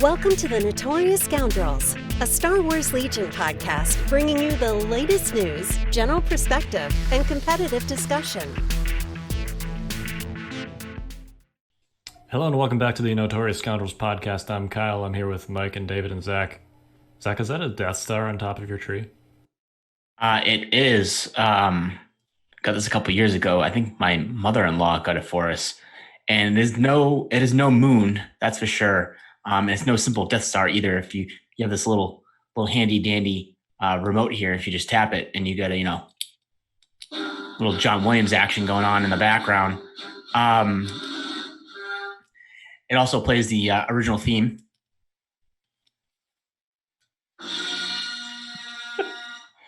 Welcome to the Notorious Scoundrels, a Star Wars Legion podcast bringing you the latest news, general perspective, and competitive discussion. Hello and welcome back to the Notorious Scoundrels podcast. I'm Kyle. I'm here with Mike and David and Zach. Zach, is that a Death Star on top of your tree? It is. Got this a couple years ago. I think my mother-in-law got it for us. And it is no moon, that's for sure. And it's no simple Death Star either. If you have this little handy dandy remote here, if you just tap it and you get a little John Williams action going on in the background. It also plays the original theme.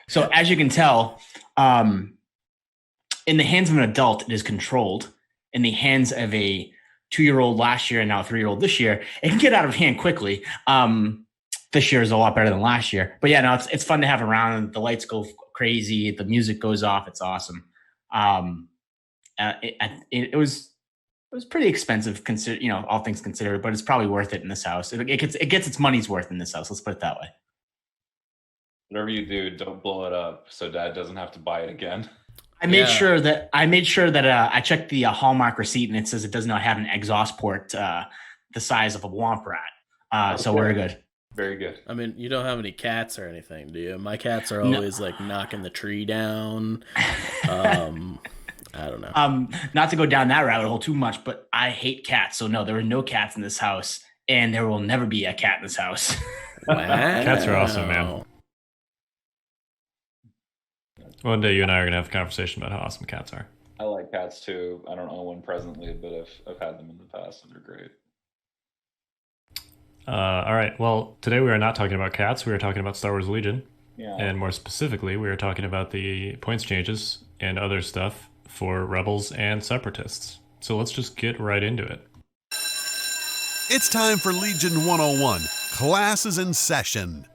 So as you can tell, in the hands of an adult, it is controlled. In the hands of a 2-year-old last year and now a 3-year-old this year, it can get out of hand quickly. This year is a lot better than last year. But yeah, no, it's fun to have around. The lights go crazy. The music goes off. It's awesome. It was pretty expensive, all things considered, but it's probably worth it in this house. It gets its money's worth in this house. Let's put it that way. Whatever you do, don't blow it up so Dad doesn't have to buy it again. I made sure that I checked the Hallmark receipt and it says it does not have an exhaust port the size of a Womp Rat. So we're good. Very good. I mean, you don't have any cats or anything, do you? My cats are always like knocking the tree down. I don't know. Not to go down that rabbit hole too much, but I hate cats. So no, there are no cats in this house, and there will never be a cat in this house. Wow. Cats are awesome, man. One day you and I are going to have a conversation about how awesome cats are. I like cats too. I don't own one presently, but I've had them in the past and they're great. All right. Well, today we are not talking about cats. We are talking about Star Wars Legion. Yeah. And more specifically, we are talking about the points changes and other stuff for Rebels and Separatists. So let's just get right into it. It's time for Legion 101. Class is in session.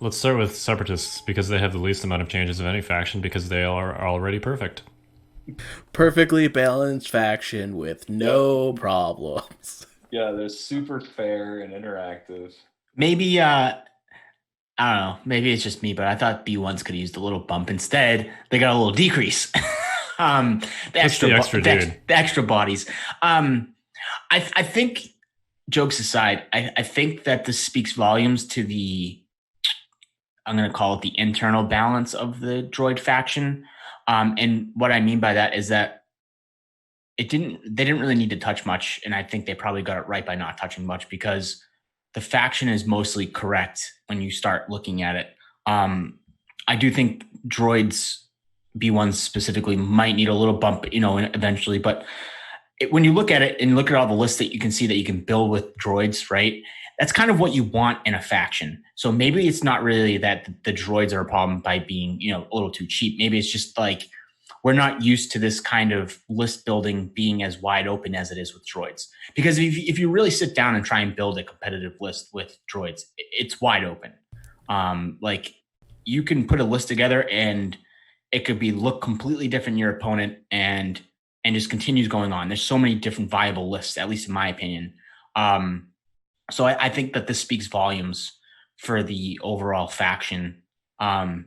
Let's start with Separatists because they have the least amount of changes of any faction because they are already perfect. Perfectly balanced faction with no problems. Yeah, they're super fair and interactive. Maybe, I don't know, maybe it's just me, but I thought B1s could have used a little bump. Instead, they got a little decrease. The extra bodies. I think, jokes aside, I think that this speaks volumes to I'm going to call it the internal balance of the droid faction. And what I mean by that is that they didn't really need to touch much. And I think they probably got it right by not touching much because the faction is mostly correct when you start looking at it. I do think droids, B1s specifically, might need a little bump, eventually. But when you look at it and look at all the lists that you can see that you can build with droids, right? That's kind of what you want in a faction. So maybe it's not really that the droids are a problem by being, a little too cheap. Maybe it's just like we're not used to this kind of list building being as wide open as it is with droids. Because if you really sit down and try and build a competitive list with droids, it's wide open. Like you can put a list together and it could look completely different than your opponent and just continues going on. There's so many different viable lists, at least in my opinion. So I think that this speaks volumes for the overall faction. I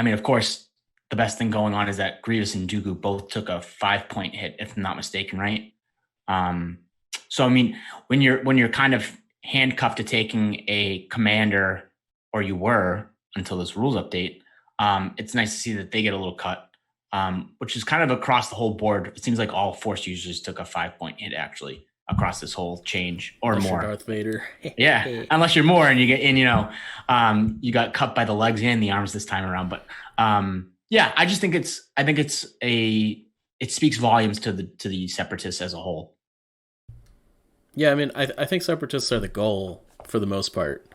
mean, of course, the best thing going on is that Grievous and Dooku both took a 5-point hit, if I'm not mistaken, right? So I mean, when you're kind of handcuffed to taking a commander, or you were until this rules update, it's nice to see that they get a little cut, which is kind of across the whole board. It seems like all Force users took a 5-point hit actually across this whole change or unless more. Darth Vader. Yeah, unless you're more and you get in, you got cut by the legs and the arms this time around. But yeah, I think it speaks volumes to the Separatists as a whole. Yeah, I mean, I think Separatists are the goal for the most part.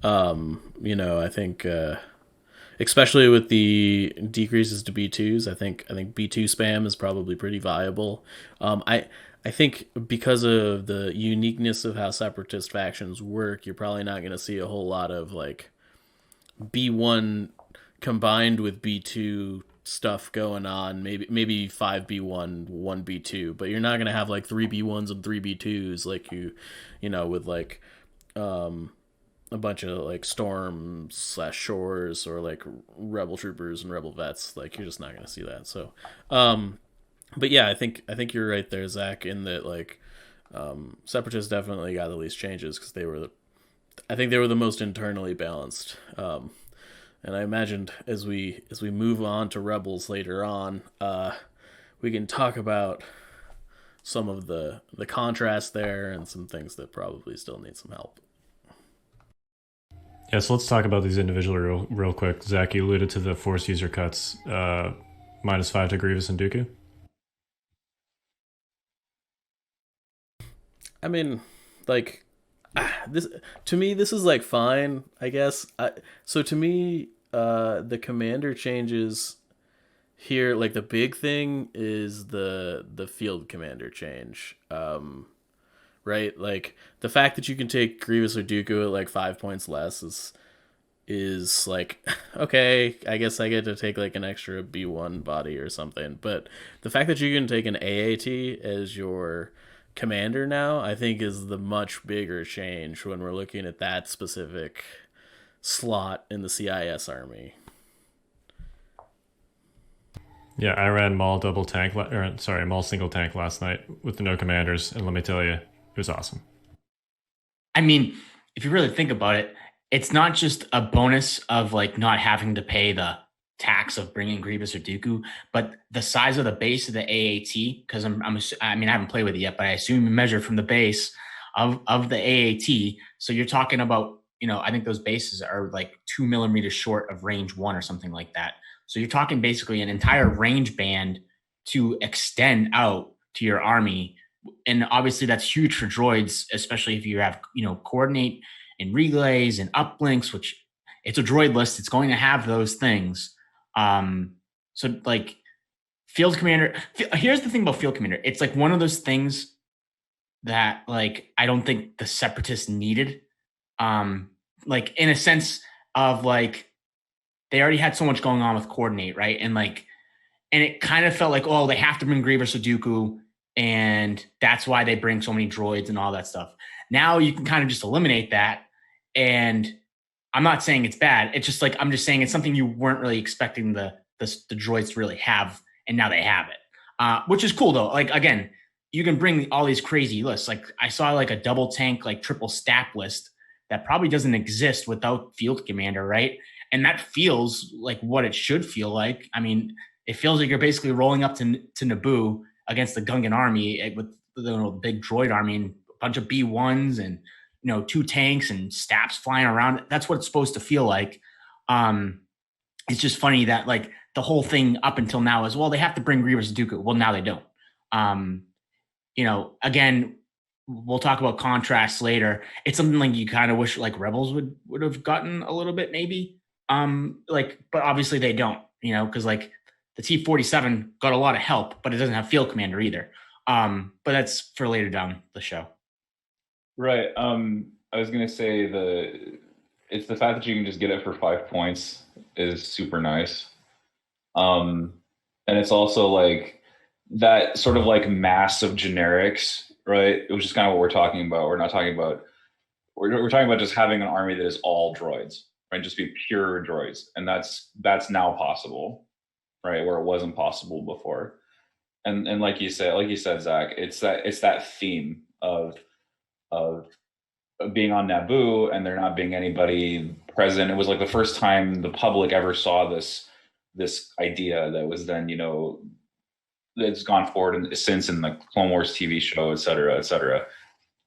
I think especially with the decreases to B2s, I think B2 spam is probably pretty viable. I think because of the uniqueness of how Separatist factions work, you're probably not going to see a whole lot of like B1 combined with B2 stuff going on. Maybe 5B1, 1B2, but you're not going to have like 3B1s and 3B2s like you know, with like a bunch of like storms/shores or like rebel troopers and rebel vets. Like you're just not gonna see that. So, but yeah, I think you're right there, Zach, in that like Separatists definitely got the least changes because I think they were the most internally balanced. And I imagined as we move on to Rebels later on, we can talk about some of the contrast there and some things that probably still need some help. Yeah, so let's talk about these individually real quick. Zach, you alluded to the Force user cuts, -5 to Grievous and Dooku. I mean, like, this to me, this is like fine, I guess. So to me, the commander changes here, like the big thing is the field commander change. Right? Like the fact that you can take Grievous or Dooku at like 5 points less is like okay, I guess I get to take like an extra B1 body or something. But the fact that you can take an AAT as your commander now, I think is the much bigger change when we're looking at that specific slot in the CIS army. Yeah, I ran Maul Maul single tank last night with no commanders, and let me tell you, it was awesome. I mean, if you really think about it, it's not just a bonus of like not having to pay the tax of bringing Grievous or Dooku, but the size of the base of the AAT. Because I haven't played with it yet, but I assume you measure from the base of the AAT. So you're talking about, I think those bases are like 2 millimeters short of range 1 or something like that. So you're talking basically an entire range band to extend out to your army. And obviously that's huge for droids, especially if you have, coordinate and relays and uplinks, which it's a droid list. It's going to have those things. So like field commander, here's the thing about field commander. It's like one of those things that like, I don't think the Separatists needed. Like in a sense of like, they already had so much going on with coordinate, right? And it kind of felt like, oh, they have to bring Grievous or Dooku, and that's why they bring so many droids and all that stuff. Now you can kind of just eliminate that, and I'm not saying it's bad. It's just like I'm just saying it's something you weren't really expecting the droids to really have, and now they have it, which is cool though. Like again, you can bring all these crazy lists. Like I saw like a double tank, like triple stat list that probably doesn't exist without field commander, right? And that feels like what it should feel like. I mean, it feels like you're basically rolling up to Naboo against the Gungan army with the big droid army and a bunch of B1s and, 2 tanks and staps flying around. That's what it's supposed to feel like. It's just funny that like the whole thing up until now is, well, they have to bring Grievous and Dooku. Well, now they don't. Again, we'll talk about contrasts later. It's something like you kind of wish like Rebels would have gotten a little bit maybe. But obviously they don't, because like the T-47 got a lot of help, but it doesn't have field commander either. But that's for later down the show. Right. I was gonna say it's the fact that you can just get it for 5 points is super nice. And it's also like that sort of like mass of generics, right? Which is kind of what we're talking about. We're talking about just having an army that is all droids. Right, just be pure droids, and that's now possible, right? Where it wasn't possible before, and like you said, Zach, it's that theme of being on Naboo and there not being anybody present. It was like the first time the public ever saw this idea that was then that's gone forward since in the Clone Wars TV show, et cetera, et cetera.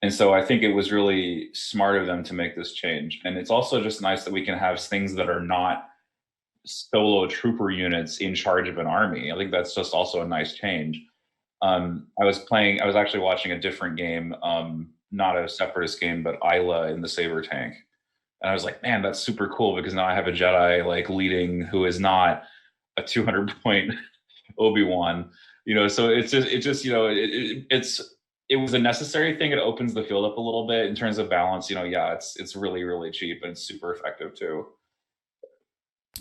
And so I think it was really smart of them to make this change. And it's also just nice that we can have things that are not solo trooper units in charge of an army. I think that's just also a nice change. I was actually watching a different game, not a Separatist game, but Isla in the Saber tank. And I was like, man, that's super cool because now I have a Jedi like leading who is not a 200-point Obi-Wan, so it was a necessary thing. It opens the field up a little bit in terms of balance. It's really, really cheap and it's super effective too.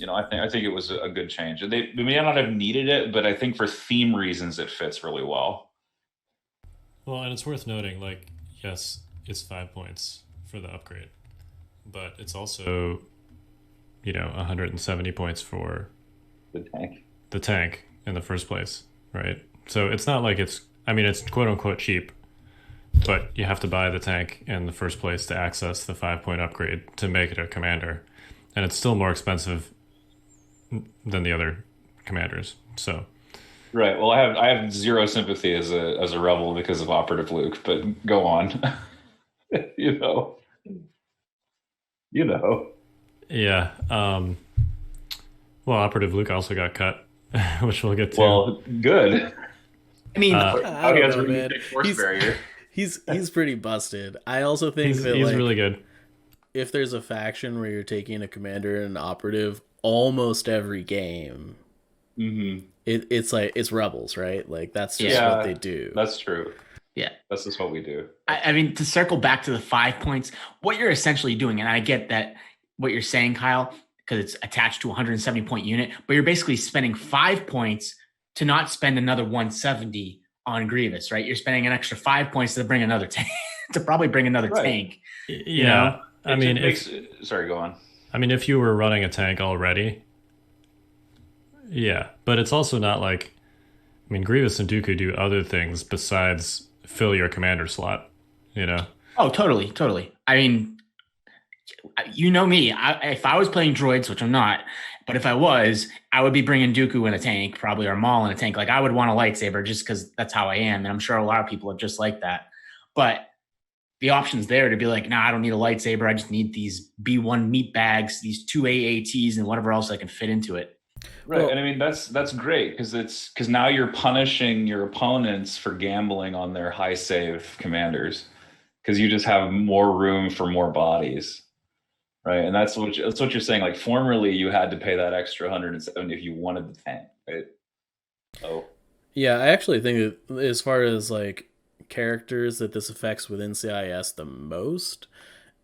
I think it was a good change. They may not have needed it, but I think for theme reasons, it fits really well. Well, and it's worth noting, like, yes, it's 5 points for the upgrade, but it's also, 170 points for the tank in the first place, right? So it's not like it's quote unquote cheap, but you have to buy the tank in the first place to access the 5-point upgrade to make it a commander, and it's still more expensive than the other commanders. So, right. Well, I have zero sympathy as a rebel because of Operative Luke, but go on. you know. Yeah. Well, Operative Luke also got cut, which we'll get to. Well, good. I mean, I don't know, man. He's pretty busted. I also think he's really good. If there's a faction where you're taking a commander and an operative almost every game, it's rebels, right? Like that's just what they do. That's true. Yeah, that's just what we do. I mean, to circle back to the 5 points, what you're essentially doing, and I get that what you're saying, Kyle, because it's attached to a 170 point unit, but you're basically spending 5 points to not spend another 170 on Grievous, right? You're spending an extra 5 points to bring another tank, to probably bring another tank. Yeah, sorry, go on. I mean, if you were running a tank already, yeah, but it's also not like, Grievous and Dooku do other things besides fill your commander slot, Oh, totally. I mean, you know me. If I was playing droids, which I'm not, but if I was, I would be bringing Dooku in a tank, probably, or Maul in a tank. Like, I would want a lightsaber just because that's how I am, and I'm sure a lot of people are just like that. But the option's there to be like, nah, I don't need a lightsaber. I just need these B1 meat bags, these 2 AATs, and whatever else I can fit into it. Right, well, and that's great because now you're punishing your opponents for gambling on their high save commanders because you just have more room for more bodies, right? And that's what you're saying. Like formerly, you had to pay that extra 170 if you wanted the tank, right? Oh, yeah, I actually think that as far as like characters that this affects within CIS the most,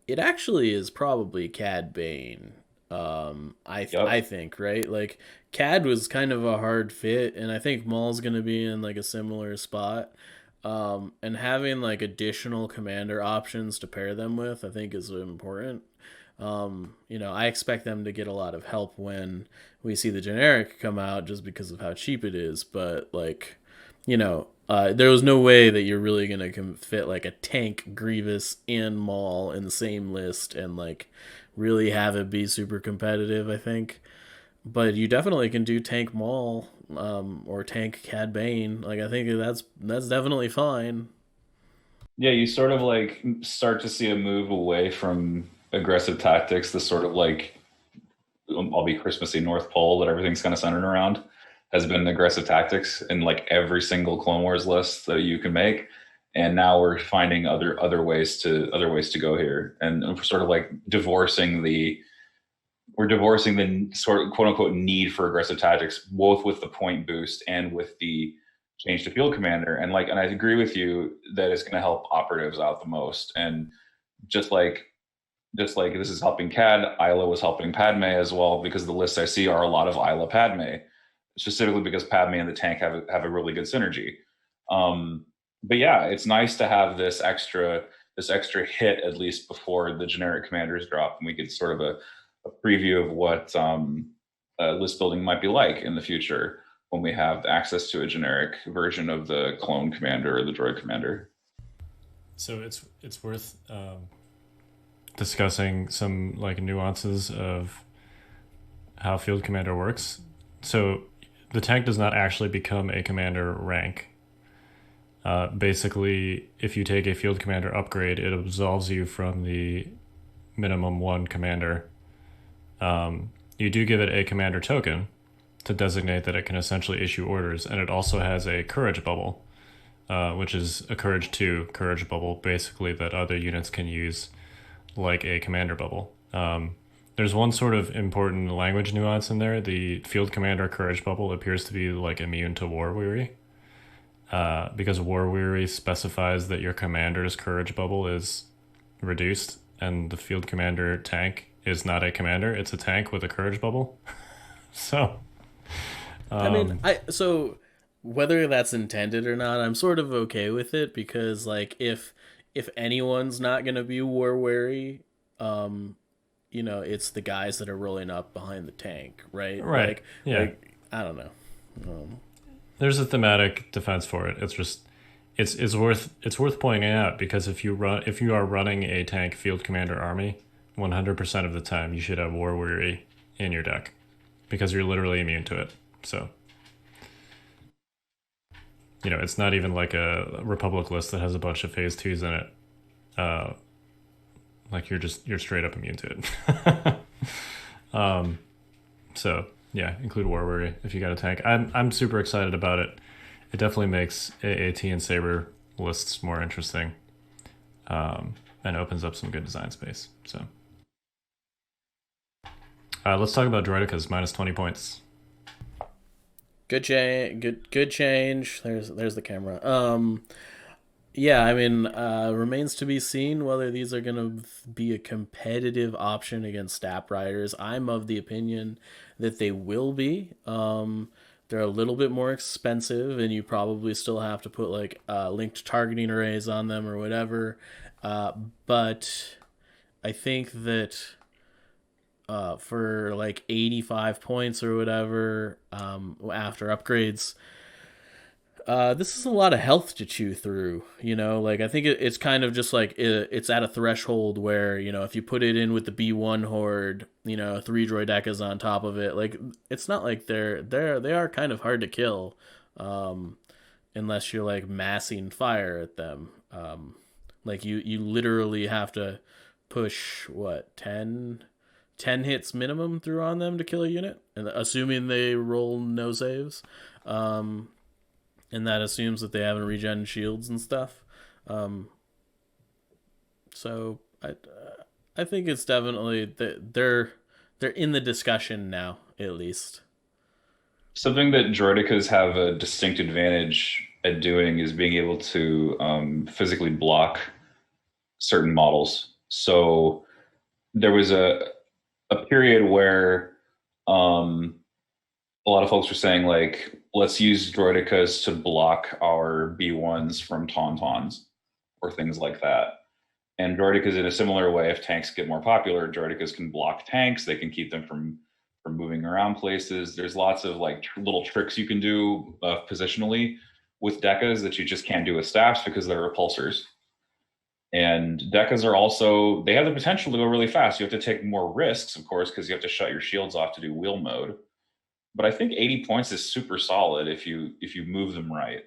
it actually is probably Cad Bane. I think, right? Like Cad was kind of a hard fit, and I think Maul's gonna be in like a similar spot. And having like additional commander options to pair them with, I think is important. I expect them to get a lot of help when we see the generic come out just because of how cheap it is, but like, there was no way that you're really gonna fit like a tank, Grievous, and Maul in the same list and like really have it be super competitive, I think. But you definitely can do tank Maul, or tank Cad Bane. Like I think that's definitely fine. Yeah, you sort of like start to see a move away from aggressive tactics, this sort of like, I'll be Christmassy North Pole that everything's kind of centered around, has been aggressive tactics in like every single Clone Wars list that you can make. And now we're finding other ways to go here, and we're sort of like divorcing the sort of quote unquote need for aggressive tactics, both with the point boost and with the change to field commander. And I agree with you that it's going to help operatives out the most. And just like this is helping Cad, Isla was helping Padme as well, because the lists I see are a lot of Isla Padme, specifically because Padme and the tank have a really good synergy. But yeah, it's nice to have this extra hit at least before the generic commanders drop, and we get sort of a preview of what list building might be like in the future when we have access to a generic version of the clone commander or the droid commander. So it's worth discussing some like nuances of how field commander works. So the tank does not actually become a commander rank. Basically, if you take a field commander upgrade, it absolves you from the minimum 1 commander. You do give it a commander token to designate that it can essentially issue orders, and it also has a courage bubble, which is a courage 2 courage bubble, basically, that other units can use like a commander bubble. There's one sort of important language nuance in there. The field commander courage bubble appears to be like immune to war weary. Because War Weary specifies that your commander's courage bubble is reduced, and the field commander tank is not a commander; it's a tank with a courage bubble. So, so whether that's intended or not, I'm sort of okay with it, because like if if anyone's not going to be war weary, it's the guys that are rolling up behind the tank, right? Right. I don't know. There's a thematic defense for it. It's just it's worth pointing out, because if you are running a tank field commander army, 100% of the time you should have war weary in your deck, because you're literally immune to it. So it's not even like a Republic list that has a bunch of phase 2s in it. Like you're straight up immune to it. So yeah, include war weary if you got a tank. I'm super excited about it. It definitely makes AAT and Saber lists more interesting, and opens up some good design space. So let's talk about Droidekas minus 20 points. Good change. There's the camera. Yeah, I mean, remains to be seen whether these are going to be a competitive option against Stap Riders. I'm of the opinion that they will be. They're a little bit more expensive, and you probably still have to put like linked targeting arrays on them or whatever. But I think that for like 85 points or whatever after upgrades, this is a lot of health to chew through, like I think it's kind of just like it's at a threshold where, if you put it in with the B1 horde, 3 droidekas on top of it, like it's not like they are kind of hard to kill, unless you're like massing fire at them. Like you literally have to push 10 hits minimum through on them to kill a unit, and assuming they roll no saves. And that assumes that they haven't regen shields and stuff. So I think it's definitely they're in the discussion now, at least. Something that Droidekas have a distinct advantage at doing is being able to physically block certain models. So there was a period where a lot of folks were saying, like, let's use Droidekas to block our B1s from Tauntauns or things like that. And Droidekas, in a similar way, if tanks get more popular, Droidekas can block tanks. They can keep them from moving around places. There's lots of like little tricks you can do positionally with Dekas that you just can't do with staffs because they're repulsors. And Dekas are also, they have the potential to go really fast. You have to take more risks, of course, because you have to shut your shields off to do wheel mode. But I think 80 points is super solid if you move them right.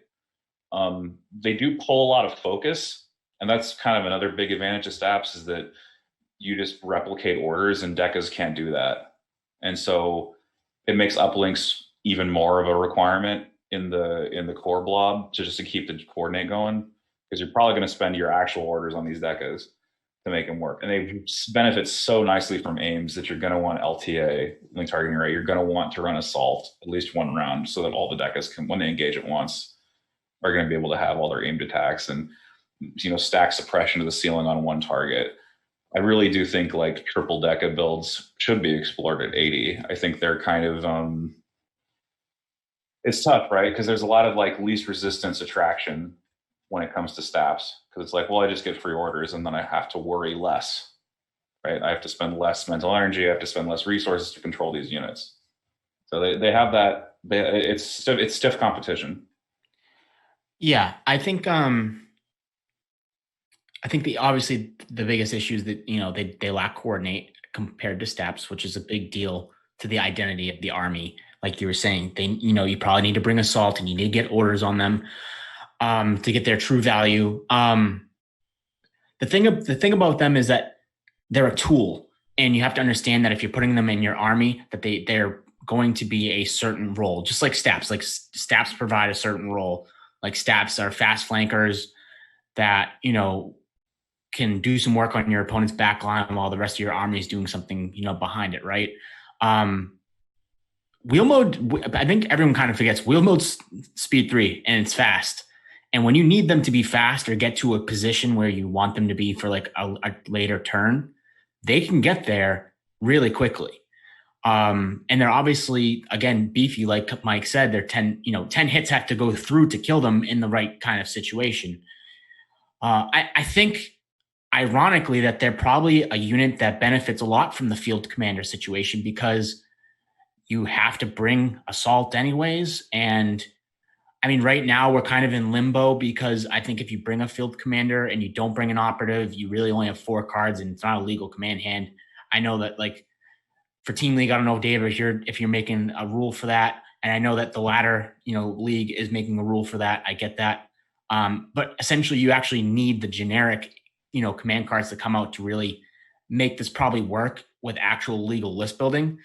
They do pull a lot of focus, and that's kind of another big advantage of staffs, is that you just replicate orders, and Dekas can't do that. And so it makes uplinks even more of a requirement in the core blob to keep the coordinate going, because you're probably going to spend your actual orders on these Dekas to make them work. And they benefit so nicely from aims that you're going to want LTA, link targeting array. You're going to want to run assault at least one round so that all the Dekas can, when they engage at once, are going to be able to have all their aimed attacks and stack suppression to the ceiling on one target. I really do think like triple Deka builds should be explored at 80. I think they're kind of it's tough, right? Because there's a lot of like least resistance attraction when it comes to staffs, because it's like, well, I just get free orders and then I have to worry less, right? I have to spend less mental energy. I have to spend less resources to control these units. So they have that. It's stiff competition. Yeah, I think obviously the biggest issue is that they lack coordinate compared to staffs, which is a big deal to the identity of the army. Like you were saying, you probably need to bring assault and you need to get orders on them to get their true value. The thing about them is that they're a tool, and you have to understand that if you're putting them in your army, that they're going to be a certain role, just like staffs. Like staffs provide a certain role. Like staffs are fast flankers that can do some work on your opponent's back line while the rest of your army is doing something behind it, right? Wheel mode, I think everyone kind of forgets, wheel mode's speed 3 and it's fast. And when you need them to be fast or get to a position where you want them to be for like a later turn, they can get there really quickly. And they're obviously, again, beefy, like Mike said. They're 10 hits have to go through to kill them in the right kind of situation. I think, ironically, that they're probably a unit that benefits a lot from the field commander situation because you have to bring assault anyways. And I mean, right now we're kind of in limbo because I think if you bring a field commander and you don't bring an operative, you really only have 4 cards and it's not a legal command hand. I know that, like, for Team League, I don't know, Dave, if you're making a rule for that. And I know that the latter, league is making a rule for that. I get that. But essentially you actually need the generic, command cards to come out to really make this probably work with actual legal list building.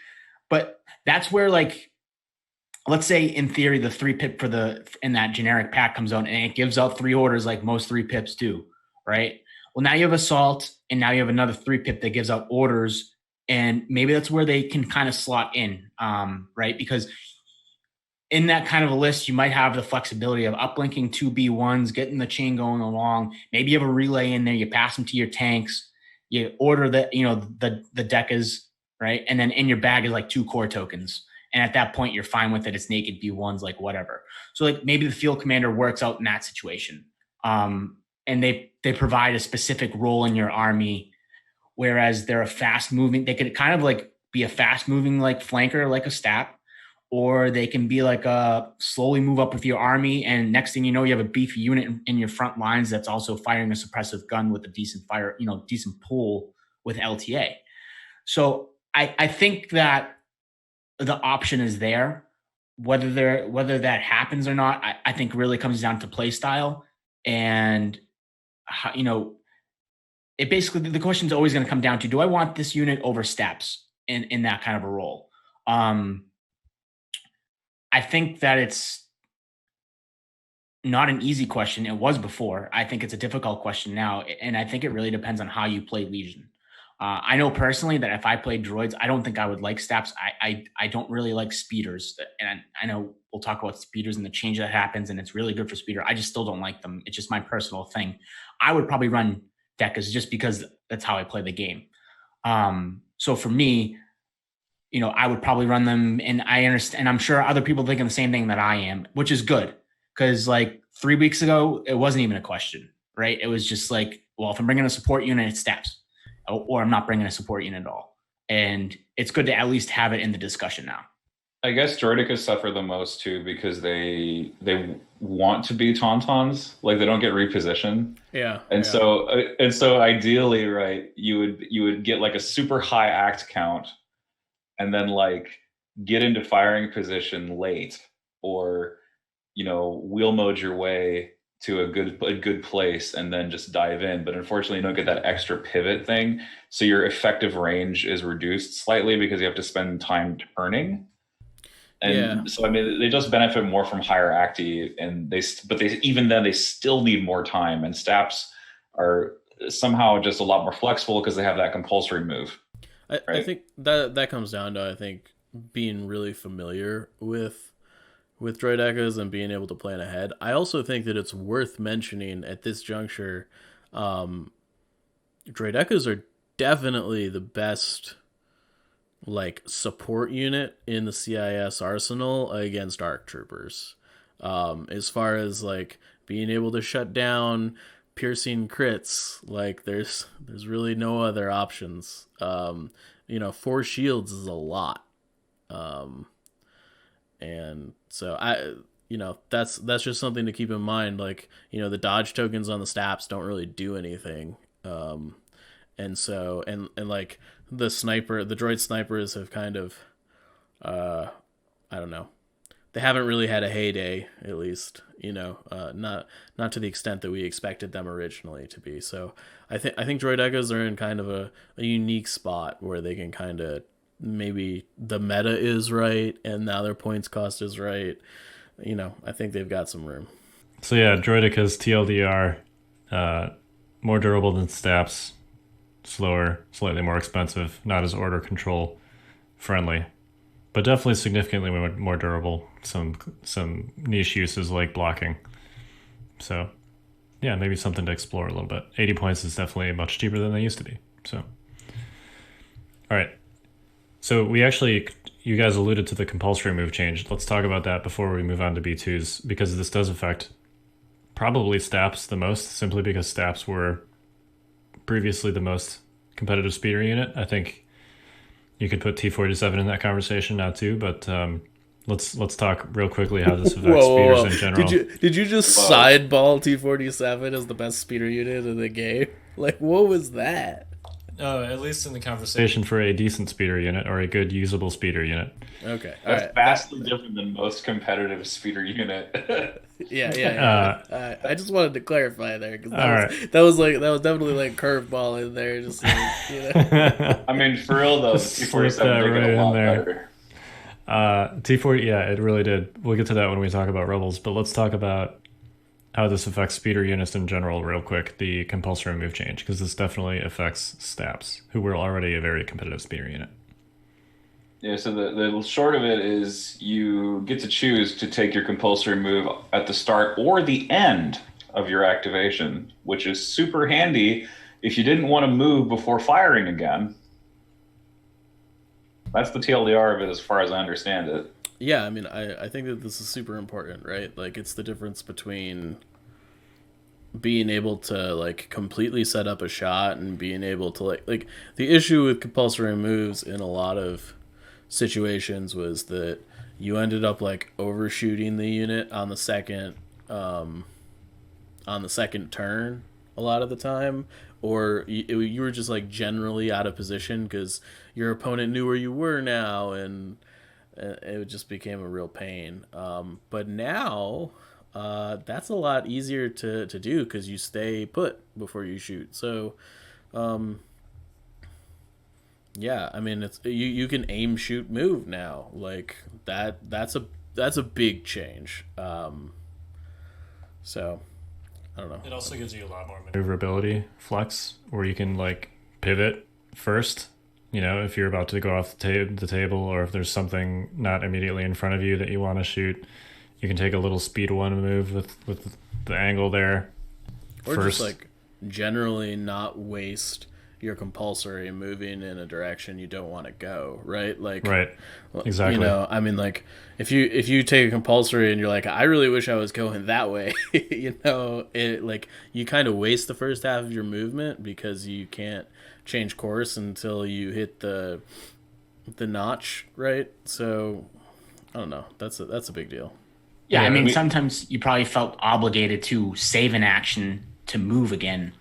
But that's where, like, let's say in theory, the 3-pip in that generic pack comes out and it gives out 3 orders like most 3-pips do, right? Well, now you have assault and now you have another 3-pip that gives out orders, and maybe that's where they can kind of slot in, right? Because in that kind of a list, you might have the flexibility of uplinking 2 B1s, getting the chain going along. Maybe you have a relay in there, you pass them to your tanks, you order the decas, right? And then in your bag is like 2 core tokens. And at that point, you're fine with it. It's naked B1s, like whatever. So like maybe the field commander works out in that situation. And they provide a specific role in your army, whereas they're a fast moving, they could kind of like be a fast moving like flanker, like a stat, or they can be like a slowly move up with your army. And next thing you know, you have a beefy unit in your front lines that's also firing a suppressive gun with a decent fire, decent pull with LTA. So I think that the option is there. Whether that happens or not, I think really comes down to play style. And, it basically, the question is always going to come down to, do I want this unit over steps in that kind of a role? I think that it's not an easy question. It was before. I think it's a difficult question now. And I think it really depends on how you play Legion. I know personally that if I played droids, I don't think I would like steps. I don't really like speeders. And I know we'll talk about speeders and the change that happens, and it's really good for speeder. I just still don't like them. It's just my personal thing. I would probably run decas just because that's how I play the game. So for me, I would probably run them, and I understand, and I'm sure other people thinking the same thing that I am, which is good. Because like 3 weeks ago, it wasn't even a question, right? It was just like, well, if I'm bringing a support unit, it's steps, or I'm not bringing a support unit at all. And it's good to at least have it in the discussion now. I guess Droidicas suffer the most too because they want to be Tauntauns, like they don't get repositioned. Yeah. So ideally, right, you would get like a super high act count, and then like get into firing position late, or wheel mode your way to a good place and then just dive in. But unfortunately, you don't get that extra pivot thing, so your effective range is reduced slightly because you have to spend time turning. And so, I mean, they just benefit more from higher acti, and they even then they still need more time. And Staps are somehow just a lot more flexible because they have that compulsory move. Right? I think that comes down to, I think, being really familiar with droid echoes and being able to plan ahead. I also think that it's worth mentioning at this juncture, droid echoes are definitely the best like support unit in the CIS arsenal against ARC troopers. As far as like being able to shut down piercing crits, like there's really no other options. 4 shields is a lot. And so that's just something to keep in mind. Like, the dodge tokens on the Staps don't really do anything. And so, and like the droid snipers have kind of, I don't know, they haven't really had a heyday, at least, not to the extent that we expected them originally to be. So I think droid echoes are in kind of a unique spot where they can kind of, maybe the meta is right and now their points cost is right. I think they've got some room. So yeah, Droidica's TLDR, more durable than Staps, slower, slightly more expensive, not as order control friendly, but definitely significantly more durable. Some niche uses like blocking. So yeah, maybe something to explore a little bit. 80 points is definitely much cheaper than they used to be. So all right. So you guys alluded to the compulsory move change. Let's talk about that before we move on to B2s, because this does affect probably Staps the most, simply because Staps were previously the most competitive speeder unit. I think you could put T47 in that conversation now too, but let's talk real quickly how this affects speeders in general. Did you just sideball T47 as the best speeder unit in the game? Like, what was that? At least in the conversation for a decent speeder unit or a good usable speeder unit. Okay, that's vastly different than most competitive speeder unit. Yeah. I just wanted to clarify there because that was definitely like curveball in there. Just like, I mean, for real though, T47 did a lot better. T40, yeah, it really did. We'll get to that when we talk about Rebels, but let's talk about how this affects speeder units in general real quick, the compulsory move change, because this definitely affects Staps, who were already a very competitive speeder unit. Yeah, so the short of it is you get to choose to take your compulsory move at the start or the end of your activation, which is super handy if you didn't want to move before firing again. That's the TLDR of it as far as I understand it. Yeah, I mean, I think that this is super important, right? Like, it's the difference between being able to, like, completely set up a shot and being able to, like the issue with compulsory moves in a lot of situations was that you ended up, like, overshooting the unit on the second turn a lot of the time, or you were just, like, generally out of position because your opponent knew where you were now, and it just became a real pain. But now, that's a lot easier to do because you stay put before you shoot. So, yeah, I mean, it's you can aim, shoot, move now. Like that's a big change. So, I don't know. It also gives you a lot more maneuverability, flex, where you can like pivot first. You know, if you're about to go off the table, or if there's something not immediately in front of you that you want to shoot, you can take a little speed one move with the angle there. Or first. Just like generally not waste your compulsory moving in a direction you don't want to go, right? Like, right, exactly. You know, I mean, like if you take a compulsory and you're like, I really wish I was going that way, you know, it like you kind of waste the first half of your movement because you can't change course until you hit the notch, right? So I don't know. That's a big deal. Yeah, I mean, sometimes you probably felt obligated to save an action to move again,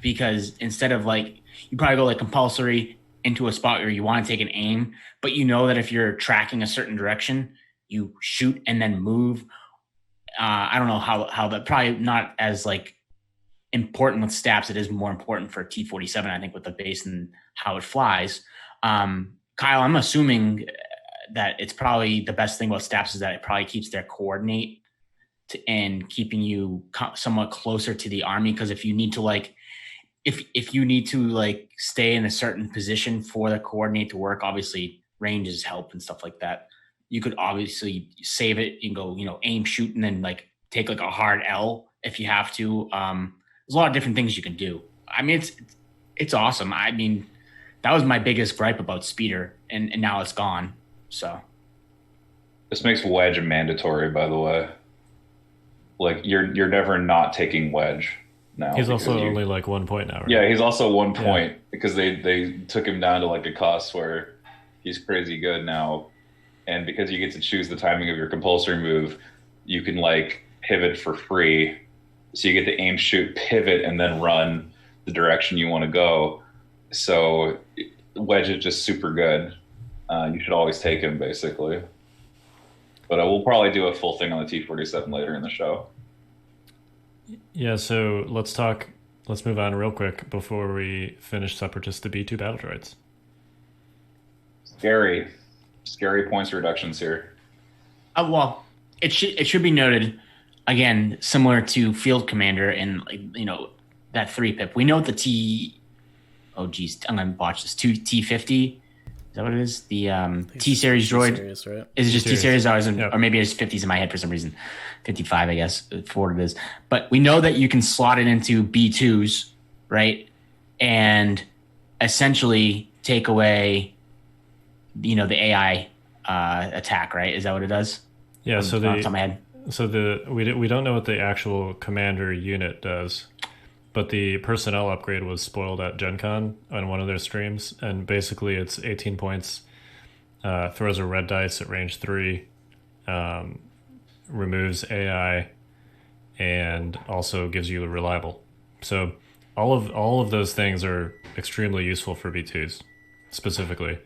because instead of like you probably go like compulsory into a spot where you want to take an aim, but you know that if you're tracking a certain direction, you shoot and then move. I don't know how that probably not as like important with Staps. It is more important for T47, I think, with the base and how it flies. Kyle, I'm assuming that it's probably the best thing about Staps is that it probably keeps their coordinate and keeping you somewhat closer to the army. Because if you need to like, if you need to like stay in a certain position for the coordinate to work, obviously ranges help and stuff like that. You could obviously save it and go, you know, aim, shoot, and then like take like a hard L if you have to. There's a lot of different things you can do. I mean, it's awesome. I mean, that was my biggest gripe about Speeder, and now it's gone. So this makes Wedge mandatory, by the way. Like you're never not taking Wedge now. He's also only like 1 point now. Right? Yeah, he's also 1 point because they took him down to like a cost where he's crazy good now, and because you get to choose the timing of your compulsory move, you can like pivot for free. So you get to aim, shoot, pivot, and then run the direction you want to go. So Wedge is just super good. You should always take him, basically. But we'll probably do a full thing on the T47 later in the show. Yeah, so let's move on real quick before we finish Separatist to B2 Battle Droids. Scary points reductions here. Well, it should be noted, again, similar to Field Commander and, you know, that 3-pip. We know the I'm going to botch this, T50. Is that what it is? The T-Series droid. T-Series, right? Is it just T-Series? Or maybe it's 50s in my head for some reason. 55, I guess, for what it is. But we know that you can slot it into B2s, right? And essentially take away, you know, the AI attack, right? Is that what it does? Yeah, so off the top of my head. we don't know what the actual commander unit does, but the personnel upgrade was spoiled at Gen Con on one of their streams, and basically it's 18 points, throws a red dice at range 3, removes AI, and also gives you a reliable. So all of those things are extremely useful for B2s specifically,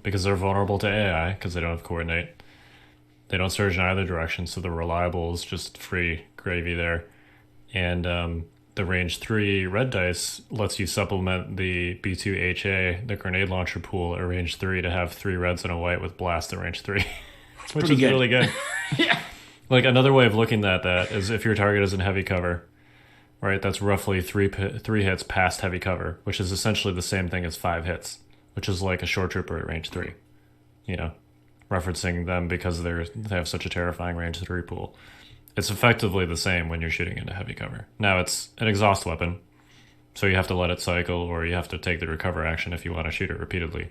because they're vulnerable to AI because they don't have coordinate. They don't surge in either direction, so the reliable is just free gravy there. And the range 3 red dice lets you supplement the B2 HA, the grenade launcher pool, at range 3 to have 3 reds and a white with blast at range 3, which is really good. Yeah. Like, another way of looking at that is if your target is in heavy cover, right? That's roughly three hits past heavy cover, which is essentially the same thing as 5 hits, which is like a short trooper at range 3, you know, referencing them because they have such a terrifying range 3 pool. It's effectively the same when you're shooting into heavy cover. Now, it's an exhaust weapon, so you have to let it cycle, or you have to take the recover action if you want to shoot it repeatedly.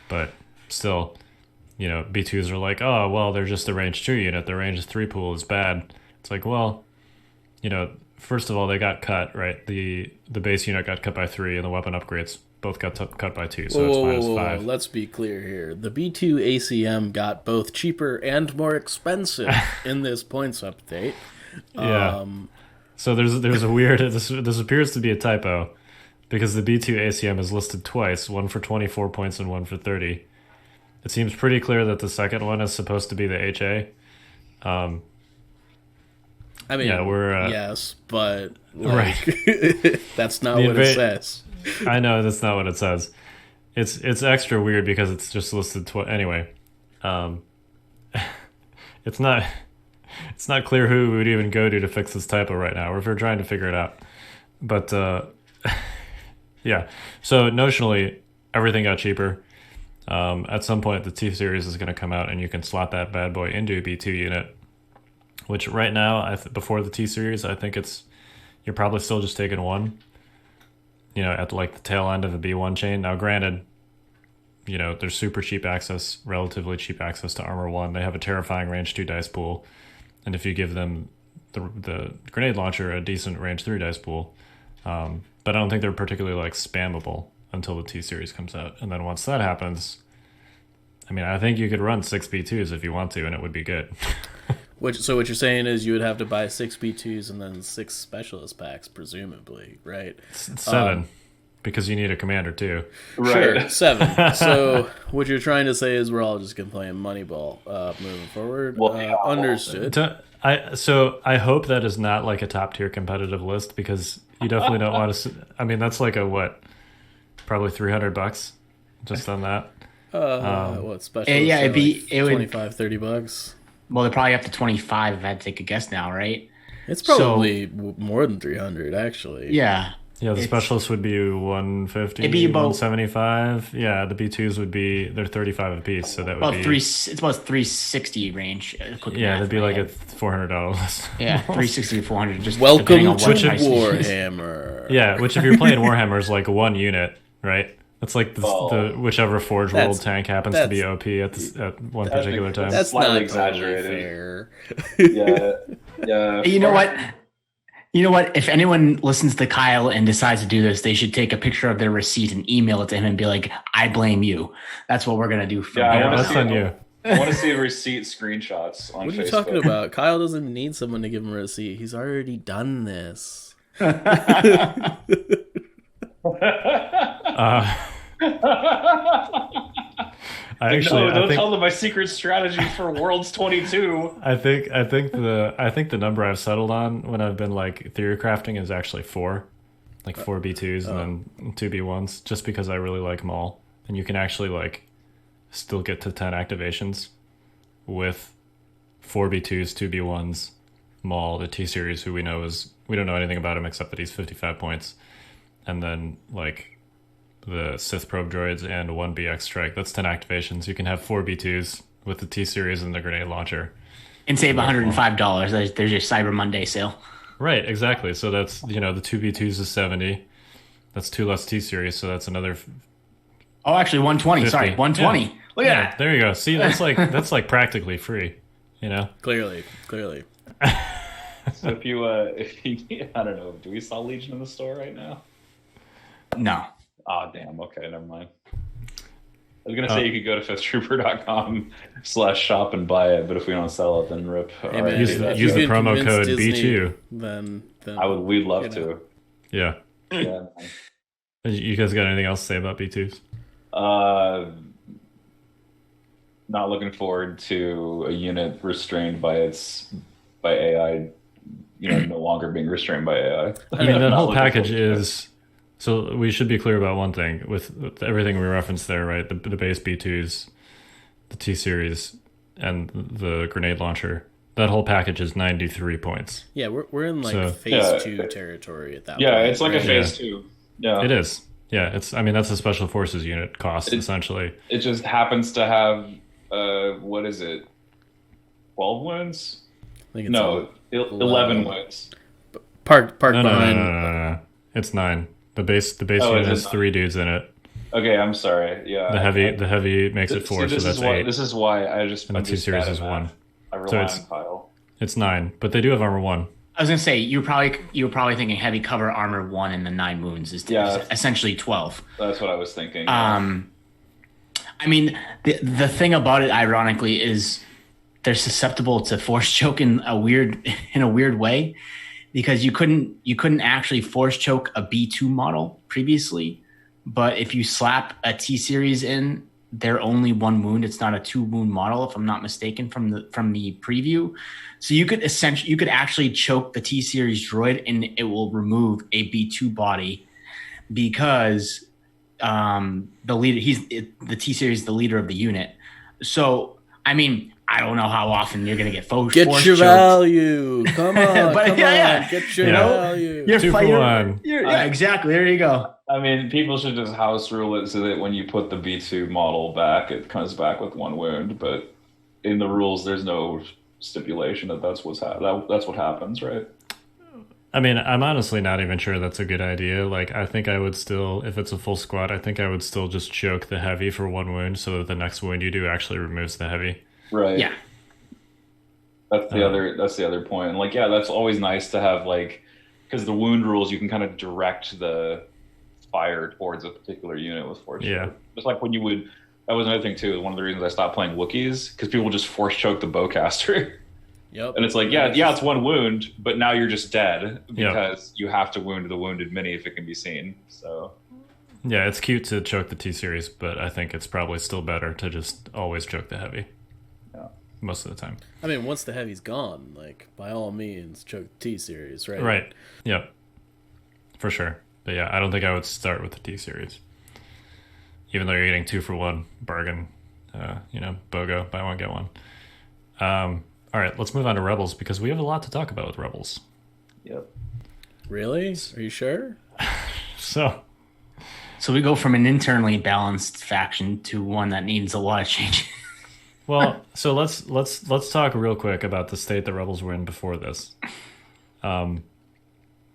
But still, you know, B2s are like, oh, well, they're just a range 2 unit. The range 3 pool is bad. It's like, well, you know, first of all, they got cut, right? The base unit got cut by 3, and the weapon upgrades both got cut by 2, so it's -5. Let's be clear here. The B2 ACM got both cheaper and more expensive in this points update. Yeah. So there's a weird... This appears to be a typo, because the B2 ACM is listed twice, one for 24 points and one for 30. It seems pretty clear that the second one is supposed to be the HA. I mean, yeah, we're yes, but like, right. That's not what it says. I know that's not what it says. It's extra weird because it's just listed anyway. It's not clear who we would even go to fix this typo right now, or if we're trying to figure it out. But yeah, so notionally everything got cheaper. At some point the T series is going to come out, and you can slot that bad boy into a B2 unit. Which right now, before the T series, I think you're probably still just taking one. You know, at like the tail end of a B1 chain. Now, granted, you know, there's super cheap access, relatively cheap access to Armor 1. They have a terrifying range 2 dice pool, and if you give them the grenade launcher, a decent range 3 dice pool. But I don't think they're particularly like spammable until the T series comes out. And then once that happens, I mean, I think you could run 6 B2s if you want to, and it would be good. So what you're saying is you would have to buy 6 B2s and then 6 specialist packs, presumably, right? 7, because you need a commander too. Right. Sure, 7. So what you're trying to say is we're all just going to play Moneyball moving forward. Well, understood. I hope that is not like a top tier competitive list, because you definitely don't want to. I mean, that's like probably $300 just on that. What special? Yeah, it'd be like $25-$30. Well, they're probably up to 25 if I had to take a guess now, right? It's probably more than 300, actually. Yeah. Yeah, the specialists would be 150, it'd be about 175. Yeah, the B2s they're 35 apiece, so that would be it's about 360 range. Yeah, that'd be like a $400 list. Yeah, 360 to 400. Just welcome to Warhammer. Yeah, which if you're playing Warhammer is like one unit, right? It's like the whichever Forge World tank happens to be OP at one particular time. That's slightly not exaggerated. Totally fair. Yeah. You know what? If anyone listens to Kyle and decides to do this, they should take a picture of their receipt and email it to him and be like, "I blame you." That's what we're gonna do. That's on you. I want to see receipt screenshots on Facebook. What are you talking about? Kyle doesn't need someone to give him a receipt. He's already done this. Don't tell them my secret strategy for Worlds 22. I think the number I've settled on when I've been like theory crafting is actually 4, like 4 B2s and then 2 B1s, just because I really like them all, and you can actually like still get to 10 activations with 4 B2s, 2 B1s, Maul, the T series, who we don't know anything about him except that he's 55 points, and then like the Sith probe droids and 1 BX strike. That's 10 activations. You can have 4 B2s with the T series and the grenade launcher, and save $105. There's your Cyber Monday sale. Right, exactly. So that's, the 2 B2s is 70. That's 2 less T series, so that's another. Oh, actually 120. 50. Sorry, 120. Yeah. Look at that. There you go. See, that's like practically free. You know, clearly. So if you, I don't know, do we sell Legion in the store right now? No. Oh, damn. Okay, never mind. I was gonna say you could go to fifthtrooper.com/shop and buy it, but if we don't sell it, then rip. Hey, man, use the promo code B2. Then we'd love to. Yeah. Yeah. You guys got anything else to say about B2s? Not looking forward to a unit restrained by AI. No longer being restrained by AI. I mean, that whole package is. So we should be clear about one thing with everything we referenced there, right? The base B2s, the T series, and the grenade launcher. That whole package is 93 points. Yeah, we're in phase 2 territory at that point. Yeah, it's like right? a phase 2. Yeah, it is. Yeah, that's a special forces unit cost essentially. It just happens to have what is it? 12 wounds? I think it's 11 wounds. Park no, behind. No. It's 9. The base unit has 3 dudes in it. Okay, I'm sorry. Yeah. The heavy makes it 4, so that's 8. This is why and the T series is 1. I rely on Kyle. It's 9, but they do have armor 1. I was gonna say you were probably thinking heavy cover armor 1 and the 9 wounds is essentially 12. That's what I was thinking. I mean, the thing about it, ironically, is they're susceptible to force choke in a weird way, because you couldn't actually force choke a B2 model previously, but if you slap a T series in, they're only 1 wound. It's not a 2 wound model, if I'm not mistaken, from the preview. So you could actually choke the T series droid and it will remove a B2 body, because the leader, the T series, the leader of the unit. So I mean, I don't know how often you're going to get force Get your choked. Value. Come on. But come on. Get your value. You're 2 for 1. Yeah, exactly. There you go. I mean, people should just house rule it so that when you put the B2 model back, it comes back with 1 wound. But in the rules, there's no stipulation that that's what happens, right? I mean, I'm honestly not even sure that's a good idea. Like, I think I would still, if it's a full squad, I think I would still just choke the heavy for 1 wound so that the next wound you do actually removes the heavy. Right. Yeah. That's the other point. And that's always nice to have, because the wound rules, you can kind of direct the fire towards a particular unit with force choke. Just like when you would, that was another thing too. One of the reasons I stopped playing Wookiees, because people just force choke the bowcaster. Yep. And it's it's 1 wound, but now you're just dead because you have to wound the wounded mini if it can be seen. So yeah, it's cute to choke the T series, but I think it's probably still better to just always choke the heavy. Yeah. Most of the time. I mean, once the heavy's gone, by all means, choke the T series, right? Right. Yep. For sure. But yeah, I don't think I would start with the T series. Even though you're getting 2 for 1 bargain, BOGO, buy 1 get 1. All right, let's move on to Rebels, because we have a lot to talk about with Rebels. Yep. Really? Are you sure? So we go from an internally balanced faction to one that needs a lot of change. Well, so let's talk real quick about the state that Rebels were in before this,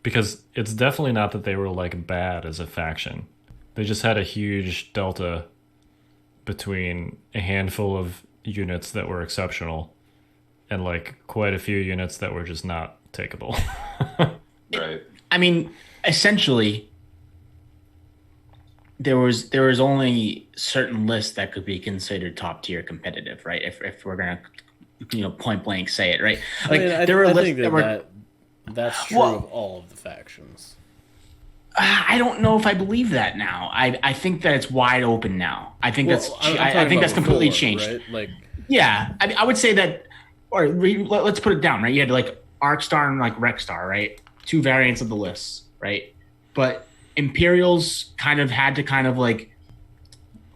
because it's definitely not that they were bad as a faction. They just had a huge delta between a handful of units that were exceptional and quite a few units that were just not takeable. Right. I mean, essentially, there was only certain lists that could be considered top tier competitive, right? If we're gonna, point blank say it, right? There were lists that were. That's true of all of the factions. I don't know if I believe that now. I think that it's wide open now. I think I think that's completely changed. Right? Yeah, I would say that. Or let's put it down, right? You had Arcstar and Rexstar, right? 2 variants of the lists, right? But Imperials kind of had to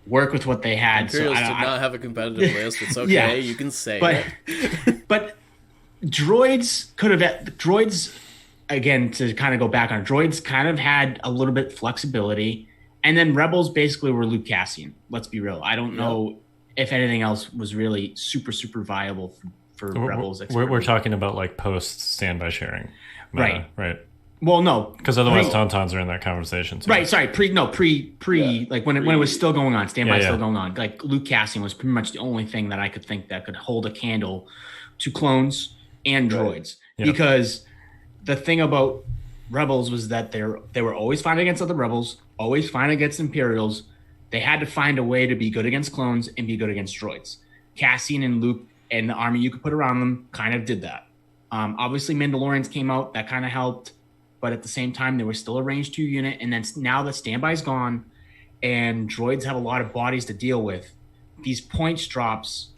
work with what they had. Imperials did not have a competitive list. It's okay, you can say it. But droids again, to kind of go back on droids, kind of had a little bit flexibility, and then Rebels basically were Luke Cassian. Let's be real. I don't know if anything else was really super viable for Rebels. We're talking about post standby sharing, right? Well, no, because otherwise Tauntauns are in that conversation too. Right. Sorry. When it was still going on, standby still going on. Luke Cassian was pretty much the only thing that I could think that could hold a candle to clones and droids. Yep. Because the thing about Rebels was that they were always fighting against other Rebels, always fighting against Imperials. They had to find a way to be good against clones and be good against droids. Cassian and Luke and the army you could put around them kind of did that. Obviously, Mandalorians came out. That kind of helped. But at the same time, there was still a range 2 unit. And then now the standby's gone and droids have a lot of bodies to deal with. These points drops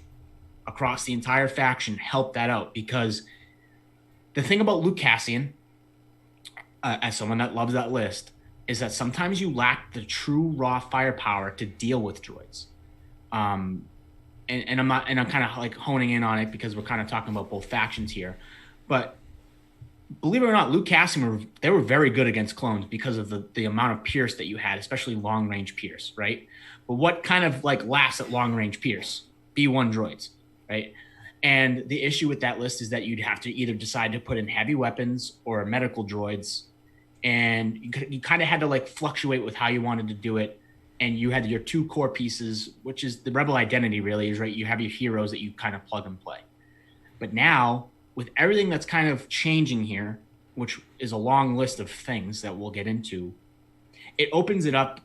across the entire faction help that out, because the thing about Luke Cassian, as someone that loves that list, is that sometimes you lack the true raw firepower to deal with droids. And I'm kind of like honing in on it because we're kind of talking about both factions here. But believe it or not, Luke Cassian they were very good against clones because of the amount of pierce that you had, especially long range pierce, right? But what kind of like lasts at long range pierce? B1 droids, right? And the issue with that list is that you'd have to either decide to put in heavy weapons or medical droids, and you kind of had to like fluctuate with how you wanted to do it. And you had your 2 core pieces, which is the Rebel identity, really, is right. You have your heroes that you kind of plug and play. But now, with everything that's kind of changing here, which is a long list of things that we'll get into, it opens it up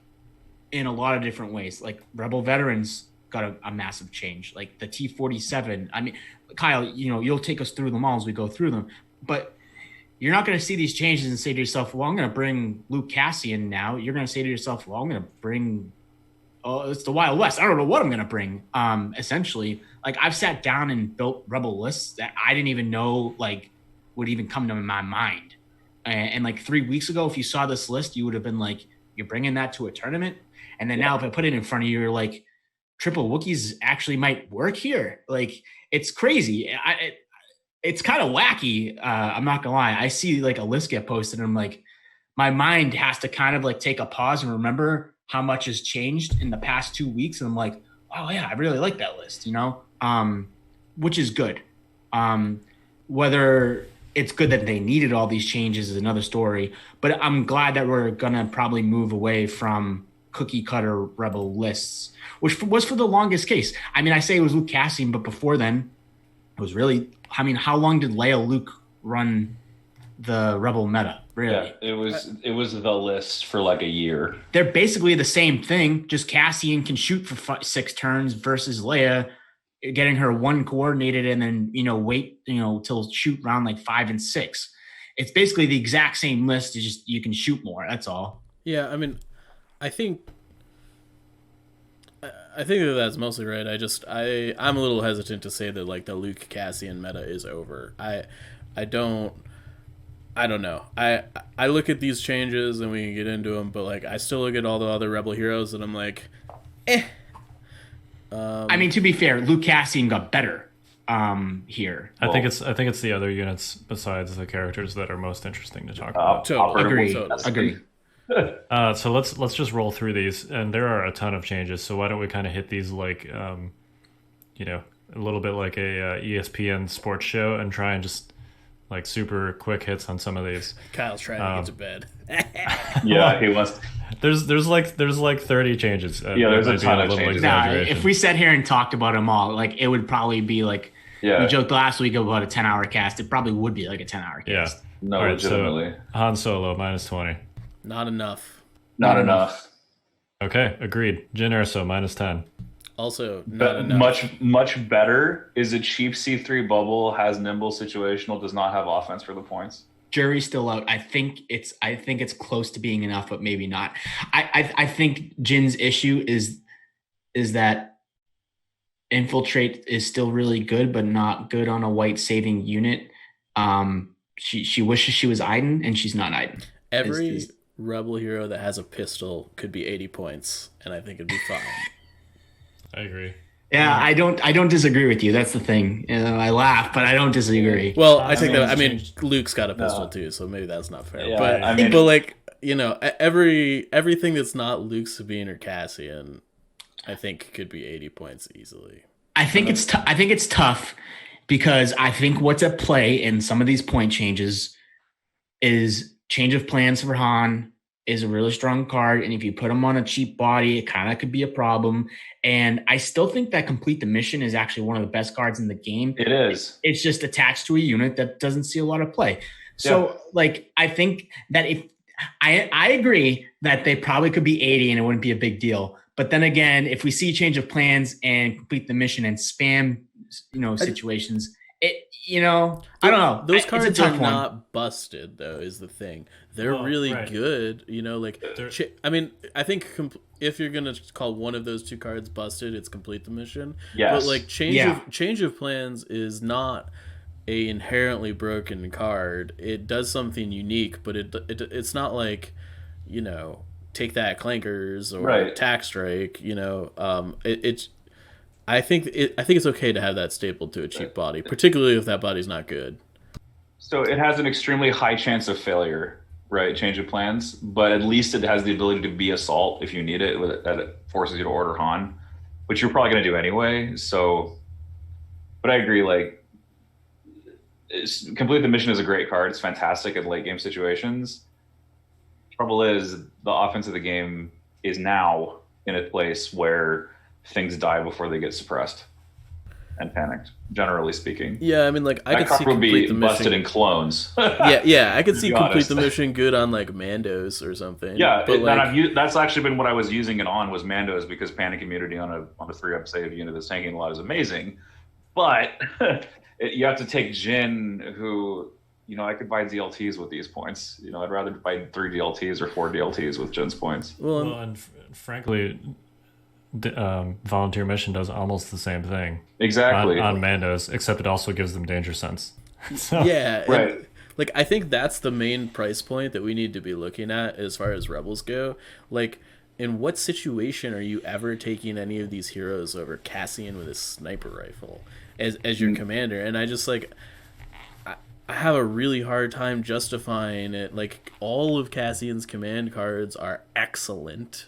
in a lot of different ways. Like Rebel veterans got a massive change. Like the T-47. I mean, Kyle, you'll take us through them all as we go through them. But you're not going to see these changes and say to yourself, well, I'm going to bring Luke Cassian now. You're going to say to yourself, well, I'm going to bring, it's the Wild West. I don't know what I'm going to bring. Essentially, like I've sat down and built Rebel lists that I didn't even know like would even come to my mind. And like 3 weeks ago, if you saw this list, you would have been like, you're bringing that to a tournament. And then now if I put it in front of you, you're like, triple Wookiees actually might work here. Like it's crazy. It's kind of wacky. I'm not gonna lie. I see like a list get posted and I'm like, my mind has to kind of like take a pause and remember how much has changed in the past 2 weeks. And I'm like, oh yeah, I really like that list, which is good. Whether it's good that they needed all these changes is another story, but I'm glad that we're gonna probably move away from cookie cutter Rebel lists, which was for the longest case. I mean, I say it was Luke Cassian, but before then it was really, I mean, how long did Leia Luke run the Rebel meta? Really? Yeah, it was the list for like a year. They're basically the same thing. Just Cassian can shoot for 6 turns versus Leia getting her 1 coordinated and then, wait, till shoot round like 5 and 6. It's basically the exact same list. It's just, you can shoot more. That's all. Yeah. I mean, I think that that's mostly right. I'm a little hesitant to say that like the Luke Cassian meta is over. I don't know. I look at these changes and we can get into them, but like I still look at all the other Rebel heroes and I'm like, I mean, to be fair, Luke Cassian got better here. I think it's the other units besides the characters that are most interesting to talk about. Agree. So let's just roll through these, and there are a ton of changes. So why don't we kind of hit these like, a little bit like a ESPN sports show, and try and just like super quick hits on some of these. Kyle's trying to get to bed. Yeah, he wants. There's like 30 changes. Yeah, there's a ton of changes. Nah, if we sat here and talked about them all, like it would probably be like, we joked last week about a 10-hour cast. It probably would be like a 10-hour cast. Yeah. No, all right, legitimately. So Han Solo -20. Not enough. Not enough. Okay, agreed. Jyn Erso -10. Also, not enough. Much better is a cheap C3 bubble, has nimble situational, does not have offense for the points. Jury's still out. I think it's close to being enough, but maybe not. I think Jin's issue is that Infiltrate is still really good, but not good on a white saving unit. She wishes she was Iden, and she's not Iden. Every Rebel hero that has a pistol could be 80 points, and I think it'd be fine. I agree. Yeah, I don't disagree with you. That's the thing. I laugh, but I don't disagree. Well, I think that. I mean, Luke's got a pistol too, so maybe that's not fair. Yeah, but like everything that's not Luke, Sabine, or Cassian, I think could be 80 points easily. I think it's tough because I think what's at play in some of these point changes is change of plans for Han, is a really strong card, and if you put him on a cheap body, it kind of could be a problem. And I still think that Complete the Mission is actually one of the best cards in the game. It is. It's just attached to a unit that doesn't see a lot of play. So, like, I think that if I agree that they probably could be 80 and it wouldn't be a big deal. But then again, if we see change of plans and Complete the Mission and spam, situations, I don't know. Those cards are not busted, though, is the thing. They're really good. I think if you're going to call one of those two cards busted, it's Complete the Mission. Yes. But, like, change of plans is not a inherently broken card. It does something unique, but it's not like, Take That Clankers or Tax Strike, I think it's okay to have that stapled to a cheap body, particularly if that body's not good. So it has an extremely high chance of failure, right? Change of plans, but at least it has the ability to be assault if you need it. That it forces you to order Han, which you're probably going to do anyway. So, but I agree. Like, Complete the Mission is a great card. It's fantastic in late game situations. Trouble is, the offense of the game is now in a place where things die before they get suppressed and panicked, generally speaking. Yeah, I mean, like, I could see Complete the Mission busted in clones. I could see Complete the Mission good on, like, Mandos or something. Yeah, but that's actually been what I was using it on, was Mandos, because panic immunity on a 3-up save unit that's tanking a lot is amazing. But you have to take Jin, who, I could buy DLTs with these points. I'd rather buy 3 DLTs or 4 DLTs with Jin's points. Well, and frankly, Volunteer Mission does almost the same thing. Exactly. On Mandos, except it also gives them danger sense. Right. Like, I think that's the main price point that we need to be looking at as far as Rebels go. Like, in what situation are you ever taking any of these heroes over Cassian with his sniper rifle as your commander? And I just, like, I have a really hard time justifying it. Like, all of Cassian's command cards are excellent.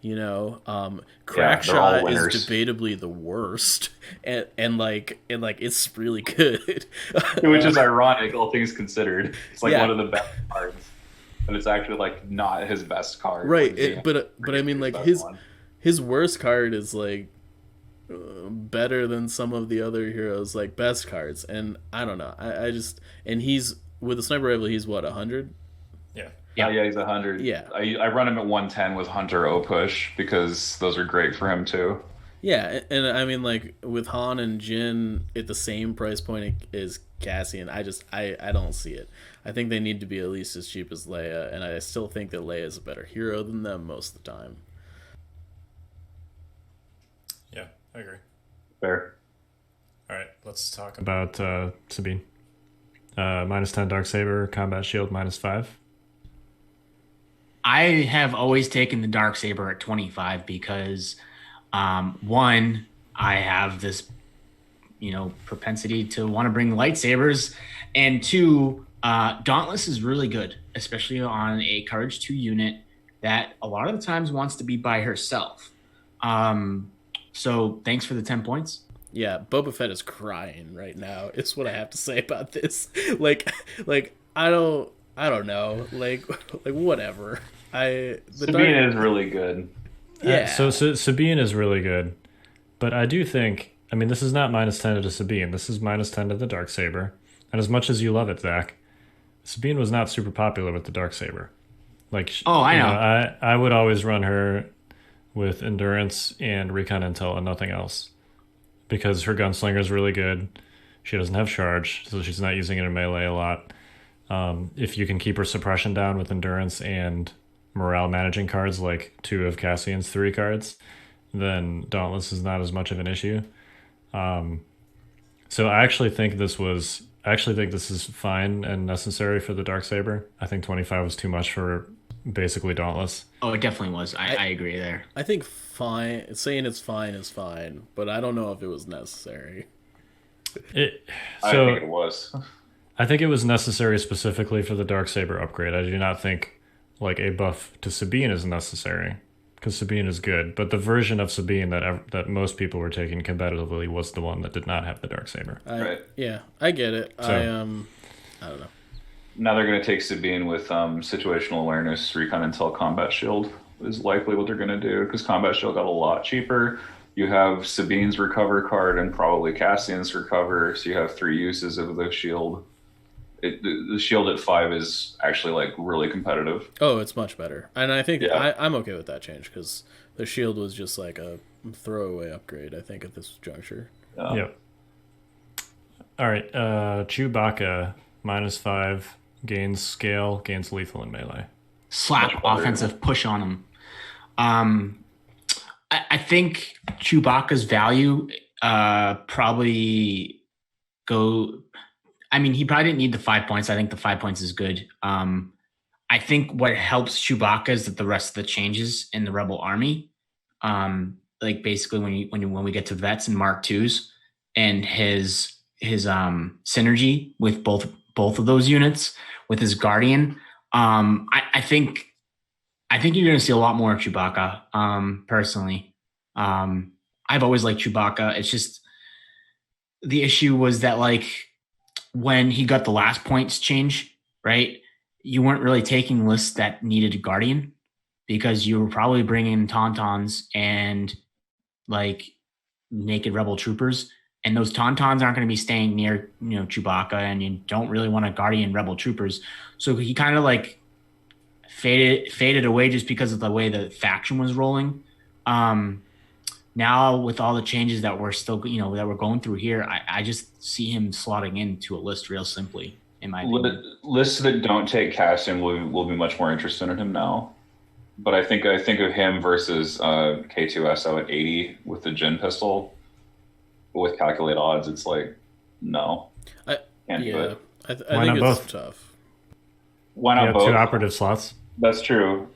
Crackshot is debatably the worst, and it's really good. Which is ironic, all things considered. It's like one of the best cards, but it's actually like not his best card. Right, but I mean, like, his worst card is like better than some of the other heroes' like best cards, and I don't know. I just, and he's with the sniper rifle. He's what, 100? Yeah, he's 100. Yeah, I run him at 110 with Hunter O push because those are great for him too. Yeah, and I mean, like, with Han and Jin at the same price point as Cassian, I don't see it. I think they need to be at least as cheap as Leia, and I still think that Leia is a better hero than them most of the time. Yeah, I agree. Fair. All right, let's talk about Sabine. -10 Darksaber, combat shield -5. I have always taken the Darksaber at 25 because, one, I have this, propensity to want to bring lightsabers, and two, Dauntless is really good, especially on a Courage 2 unit that a lot of the times wants to be by herself. So thanks for the 10 points. Yeah, Boba Fett is crying right now. It's what I have to say about this. Like I don't know. Like whatever. Sabine is really good. Yeah. So Sabine is really good, but I do think, I mean, this is not -10 to Sabine. This is -10 to the Darksaber. And as much as you love it, Zach, Sabine was not super popular with the Darksaber. Like, I know. I would always run her with endurance and recon intel and nothing else, because her gunslinger is really good. She doesn't have charge, so she's not using it in melee a lot. If you can keep her suppression down with endurance and morale managing cards like 2 of Cassian's 3 cards, then Dauntless is not as much of an issue. So I actually think this is fine and necessary for the Darksaber. I think 25 was too much for basically Dauntless. Oh, it definitely was. I agree there. I think fine, saying it's fine is fine, but I don't know if it was necessary. I think it was. I think it was necessary specifically for the Darksaber upgrade. I do not think like a buff to Sabine is necessary, because Sabine is good, but the version of Sabine that most people were taking competitively was the one that did not have the Darksaber. Yeah, I get it. So, I don't know. Now they're going to take Sabine with situational awareness, recon intel, combat shield is likely what they're going to do, because combat shield got a lot cheaper. You have Sabine's recover card and probably Cassian's recover, so you have 3 uses of the shield. The shield at 5 is actually like really competitive. Oh, it's much better, and I think I'm okay with that change, because the shield was just like a throwaway upgrade, I think, at this juncture. Yep. All right, Chewbacca -5 gains scale, gains lethal and melee. Slap offensive push on him. I think Chewbacca's value probably go. I mean, he probably didn't need the 5 points. I think the 5 points is good. I think what helps Chewbacca is that the rest of the changes in the Rebel Army, like basically when we get to vets and Mark IIs, and his synergy with both of those units with his Guardian. I think you're going to see a lot more of Chewbacca. Personally, I've always liked Chewbacca. It's just the issue was that, like, when he got the last points change, right? You weren't really taking lists that needed a Guardian, because you were probably bringing Tauntauns and like naked Rebel troopers, and those Tauntauns aren't going to be staying near, Chewbacca, and you don't really want to Guardian Rebel troopers. So he kind of like faded away just because of the way the faction was rolling. Now with all the changes that we're still, that we're going through here, I just see him slotting into a list real simply, in my opinion. Lists that don't take Cassian will be much more interested in him now. But I think of him versus K2SO at 80 with the Jin pistol. With calculate odds, it's like, no. I think it's both? tough. Why not both? 2 operative slots. That's true.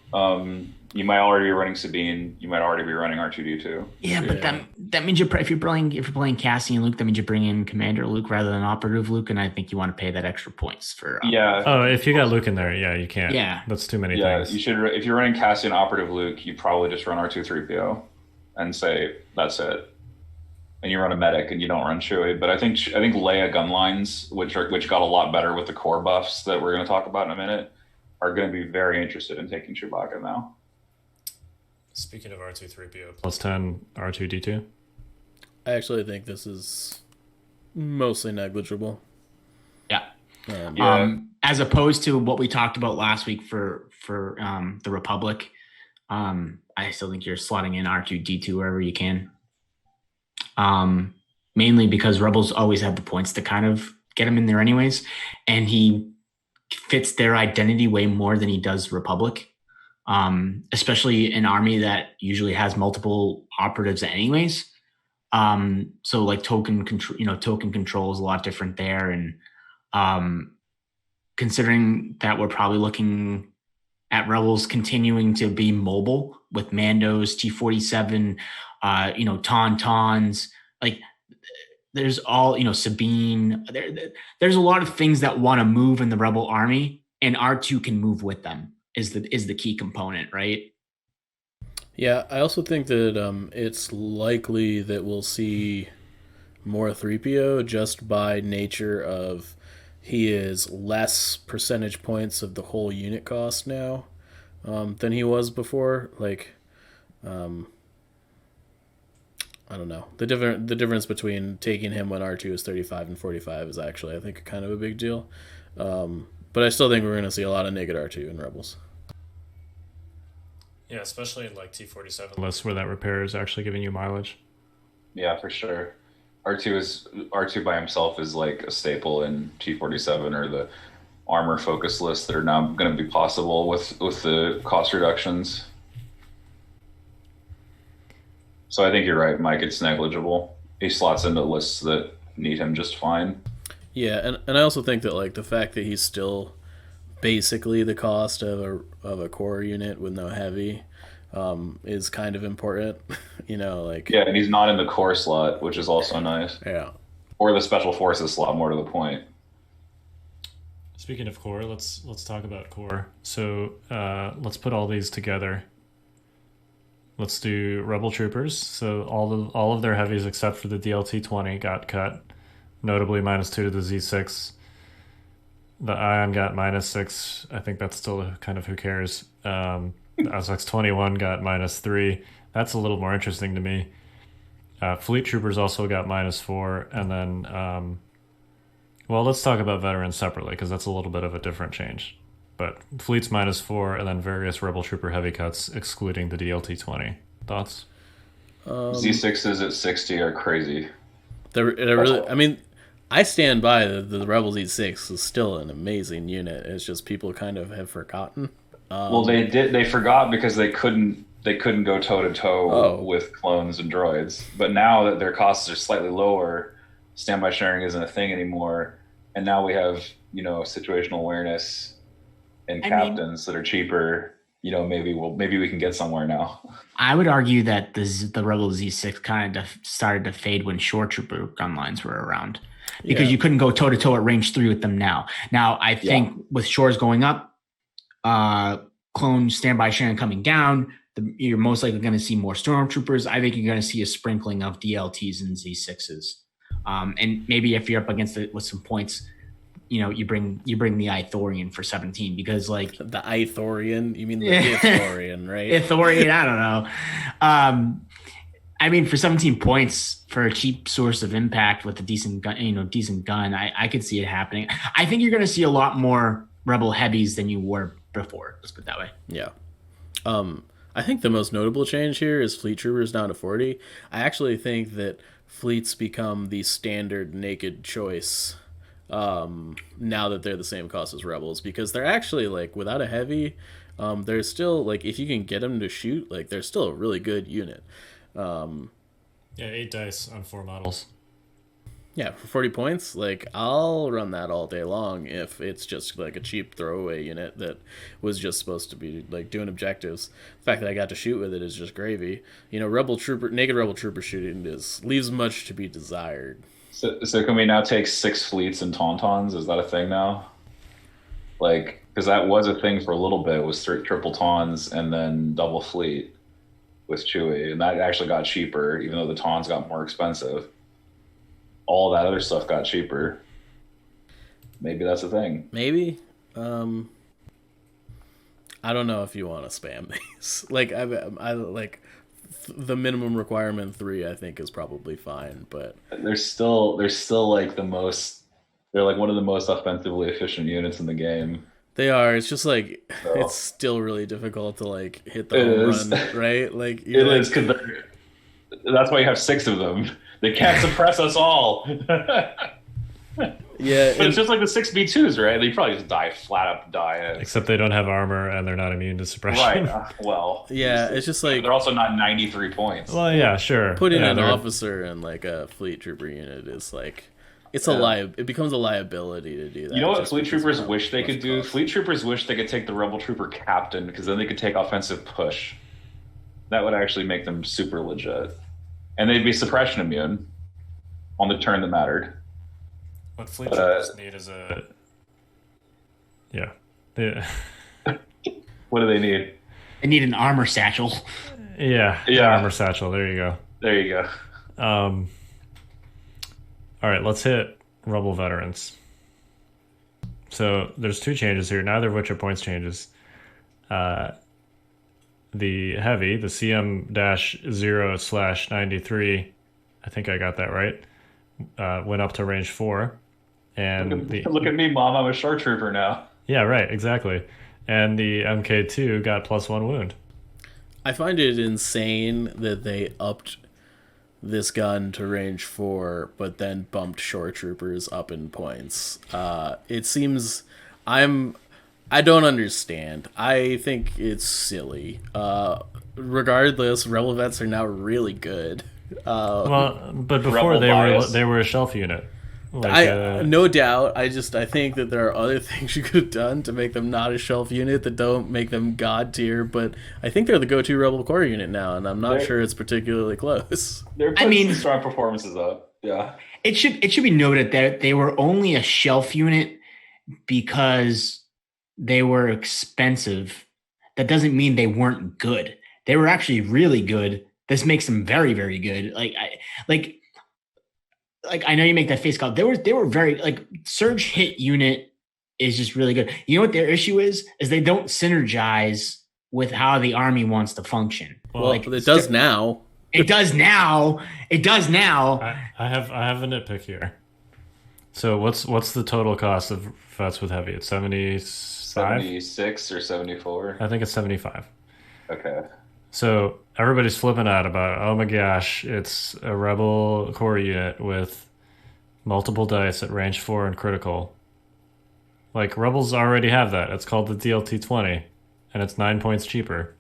You might already be running Sabine. You might already be running R2D2. Yeah, but that means if you're playing Cassian Luke, that means you bring in Commander Luke rather than Operative Luke, and I think you want to pay that extra points for. Oh, if you got Luke in there, you can't. Yeah, that's too many things. You should. If you're running Cassian Operative Luke, you probably just run R2-3PO, and say that's it. And you run a medic, and you don't run Chewie. But I think Leia gunlines, which got a lot better with the core buffs that we're going to talk about in a minute, are going to be very interested in taking Chewbacca now. Speaking of R2-3PO, +10 R2-D2. I actually think this is mostly negligible. Yeah. As opposed to what we talked about last week for the Republic, I still think you're slotting in R2-D2 wherever you can. Mainly because Rebels always have the points to kind of get him in there anyways, and he fits their identity way more than he does Republic. Especially an army that usually has multiple operatives anyways. So like token control is a lot different there. And considering that we're probably looking at Rebels continuing to be mobile with Mandos, T-47, Tauntauns, like there's all, Sabine, there's a lot of things that want to move in the Rebel army, and R2 can move with them. Is the key component, right? Yeah, I also think that it's likely that we'll see more 3PO just by nature of he is less percentage points of the whole unit cost now than he was before. Like, I don't know. The difference between taking him when R2 is 35 and 45 is actually, I think, kind of a big deal. But I still think we're going to see a lot of naked R2 in Rebels. Yeah, especially in like T-47 lists where that repair is actually giving you mileage. Yeah, for sure. R2 by himself is like a staple in T-47 or the armor focus lists that are now going to be possible with the cost reductions. So I think you're right, Mike. It's negligible. He slots into lists that need him just fine. Yeah, and I also think that like the fact that he's still basically the cost of a core unit with no heavy is kind of important. Yeah, and he's not in the core slot, which is also nice. Yeah. Or the special forces slot, more to the point. Speaking of core, let's talk about core. So let's put all these together. Let's do Rebel Troopers. So all of their heavies except for the DLT-20 got cut. Notably -2 to the Z6. The Ion got -6. I think that's still kind of who cares. Osx 21 got -3. That's a little more interesting to me. Fleet Troopers also got -4. And then, well, let's talk about veterans separately because that's a little bit of a different change. But Fleet's -4 and then various Rebel Trooper heavy cuts excluding the DLT 20. Thoughts? Z6s at 60 are crazy. They're really, I mean, I stand by the Rebel Z6 is still an amazing unit. It's just people kind of have forgotten. Well, they forgot because they couldn't go toe to toe with clones and droids. But now that their costs are slightly lower, standby sharing isn't a thing anymore. And now we have, situational awareness and captains that are cheaper. Maybe we can get somewhere now. I would argue that the Rebel Z6 kind of started to fade when Shore Trooper gun lines were around because you couldn't go toe to toe at range 3 with them now. Now I think with Shores going up, clone standby sharing coming down, you're most likely going to see more Stormtroopers. I think you're going to see a sprinkling of DLTs and Z6s, and maybe if you're up against it with some points. You bring the Ithorian for 17 because like the Ithorian, you mean the Ithorian, right? Ithorian, I don't know. For 17 points for a cheap source of impact with a decent gun, I could see it happening. I think you're going to see a lot more Rebel heavies than you were before. Let's put it that way. Yeah. I think the most notable change here is Fleet Troopers down to 40. I actually think that fleets become the standard naked choice. Now that they're the same cost as Rebels, because they're actually like without a heavy, they're still like if you can get them to shoot, like they're still a really good unit. 8 dice on 4 models. Yeah, for 40 points, like I'll run that all day long if it's just like a cheap throwaway unit that was just supposed to be like doing objectives. The fact that I got to shoot with it is just gravy. Naked Rebel Trooper shooting leaves much to be desired. So can we now take 6 fleets and Tauntauns? Is that a thing now? Like, because that was a thing for a little bit. It was 3 triple Tauns and then double fleet with Chewie, and that actually got cheaper, even though the Tauns got more expensive. All that other stuff got cheaper. Maybe that's a thing. Maybe. I don't know if you want to spam these. Like I like. The minimum requirement 3, I think, is probably fine, but they're still like they're like one of the most offensively efficient units in the game. They are. It's just like it's still really difficult to like hit the home run, right? Like it is because that's why you have 6 of them. They can't suppress us all. Yeah, but it's just like the 6 B2s, right? They probably just flat up. Except they don't have armor and they're not immune to suppression. Right. Well. Yeah, it's just like they're also not 93 points. Well, yeah, sure. Putting an officer in like a fleet trooper unit is like it becomes a liability to do that. You know what fleet troopers wish they could do? Fleet troopers wish they could take the Rebel Trooper captain because then they could take offensive push. That would actually make them super legit, and they'd be suppression immune on the turn that mattered. What fleet troopers need is What do they need? They need an armor satchel. Yeah. Armor satchel. There you go. All right, let's hit Rebel veterans. So there's 2 changes here, neither of which are points changes. The heavy, the CM-0/93, I think I got that right, went up to range 4. And look at me, Mom. I'm a shore trooper now. Yeah, right. Exactly. And the MK2 got +1 wound. I find it insane that they upped this gun to range 4, but then bumped shore troopers up in points. It seems I don't understand. I think it's silly. Regardless, Rebel vets are now really good. But before they were a shelf unit. No doubt. I think that there are other things you could have done to make them not a shelf unit that don't make them god tier, but I think they're the go-to Rebel core unit now, and I'm not sure it's particularly close. They're putting strong performances up. Yeah. It should be noted that they were only a shelf unit because they were expensive. That doesn't mean they weren't good. They were actually really good. This makes them very, very good. I know you make that face call. They were very like surge hit unit is just really good. You know what their issue is they don't synergize with how the army wants to function. Well, like, it does now. It does now. I have a nitpick here. So what's the total cost of vets with heavy? It's 76 or 74. I think it's 75. Okay. So everybody's flipping out about, oh my gosh, it's a Rebel core unit with multiple dice at range 4 and critical. Like, Rebels already have that. It's called the DLT-20, and it's 9 points cheaper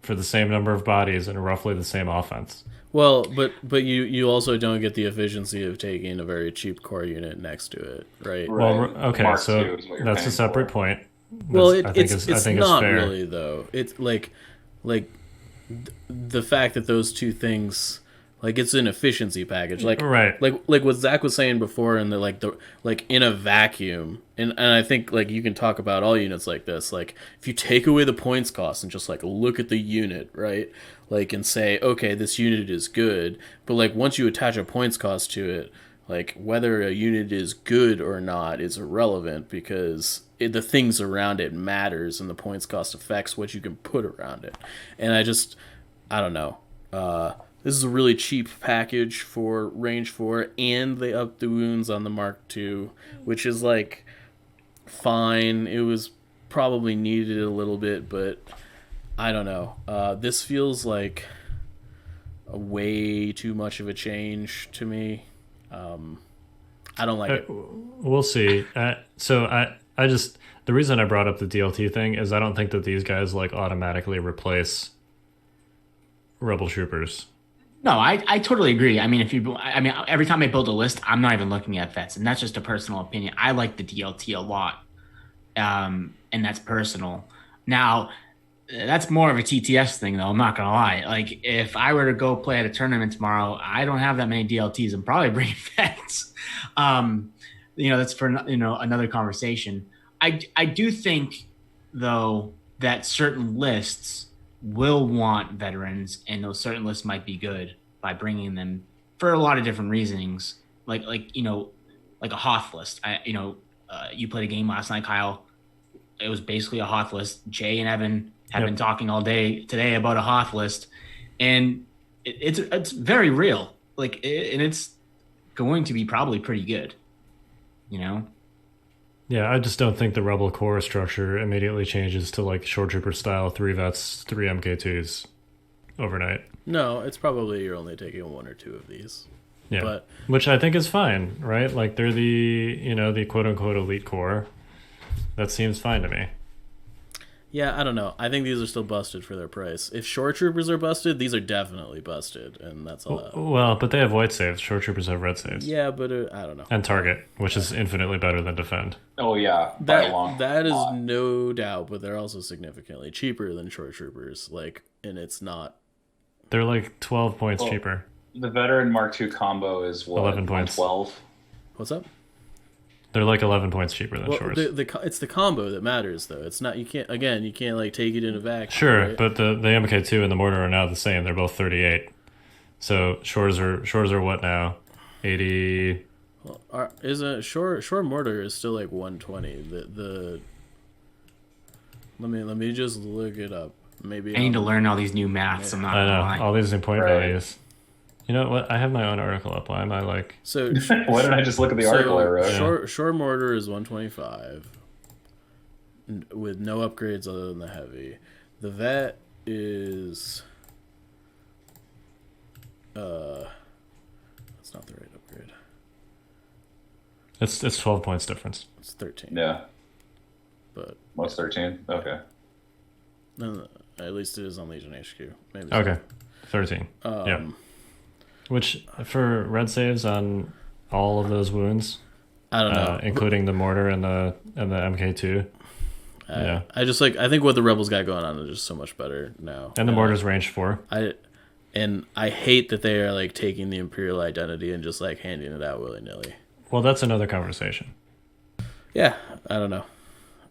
for the same number of bodies and roughly the same offense. Well, but you also don't get the efficiency of taking a very cheap core unit next to it, right? Well, okay, Mark so that's a separate point. Well, it's not fair. Really, though. It's like the fact that those two things, like, it's an efficiency package, like right, like what Zach was saying before, and the in a vacuum, and I think, like, you can talk about all units like this, like, if you take away the points cost and just, like, look at the unit, right, like, and say, okay, this unit is good, but, like, once you attach a points cost to it, like, whether a unit is good or not is irrelevant, because the things around it matters, and the points cost affects what you can put around it. And I don't know. This is a really cheap package for range 4, and they upped the wounds on the Mark II, which is, like, fine. It was probably needed a little bit, but I don't know. This feels like a way too much of a change to me. I don't like it. We'll see. I just, the reason I brought up the DLT thing is I don't think that these guys, like, automatically replace Rebel troopers. No, I totally agree. I mean, every time I build a list, I'm not even looking at vets, and that's just a personal opinion. I like the DLT a lot, and that's personal. Now, that's more of a TTS thing, though. I'm not gonna lie. Like, if I were to go play at a tournament tomorrow, I don't have that many DLTs. I'm probably bringing vets. That's for another conversation. I do think, though, that certain lists will want veterans, and those certain lists might be good by bringing them for a lot of different reasonings. Like a Hoth list. You played a game last night, Kyle. It was basically a Hoth list. Jay and Evan have been talking all day today about a Hoth list, and it's very real. Like, and it's going to be probably pretty good. Yeah, I just don't think the Rebel core structure immediately changes to, like, short trooper style 3 vets, 3 MK2s overnight. No, it's probably you're only taking 1 or 2 of these. Yeah, which I think is fine, right? Like, they're the quote-unquote elite core. That seems fine to me. Yeah, I don't know. I think these are still busted for their price. If short troopers are busted, these are definitely busted, and that's all. Well, but they have white saves. Short troopers have red saves. Yeah, but I don't know. And target, which is infinitely better than defend. Oh yeah, that is no doubt. But they're also significantly cheaper than short troopers. Like, and it's not. They're like 12 points cheaper. The veteran Mark II combo is what? 11 points. 12. What's up? They're like 11 points cheaper than shorts. It's the combo that matters, though. It's not, you can't like take it in a vacuum. Sure, right? but the MK2 and the mortar are now the same. They're both 38. So shores are what now? 80. Well, is a shore mortar is still like 120. Let me just look it up. Maybe I need to learn all these new maths. I'm not gonna lie. All these new point values. You know what? I have my own article up. Why am I like... So why didn't I just look at the article I wrote? Short mortar is 125 with no upgrades other than the heavy. The vet is... that's not the right upgrade. It's 12 points difference. It's 13. Yeah. But... What's 13? Okay. No, at least it is on Legion HQ. Maybe okay. 13. Yeah. Which, for red saves on all of those wounds, I don't know, including the mortar and the MK2. Yeah, I think what the Rebels got going on is just so much better now. And the mortar's range 4. I hate that they are like taking the Imperial identity and just like handing it out willy nilly. Well, that's another conversation. Yeah, I don't know.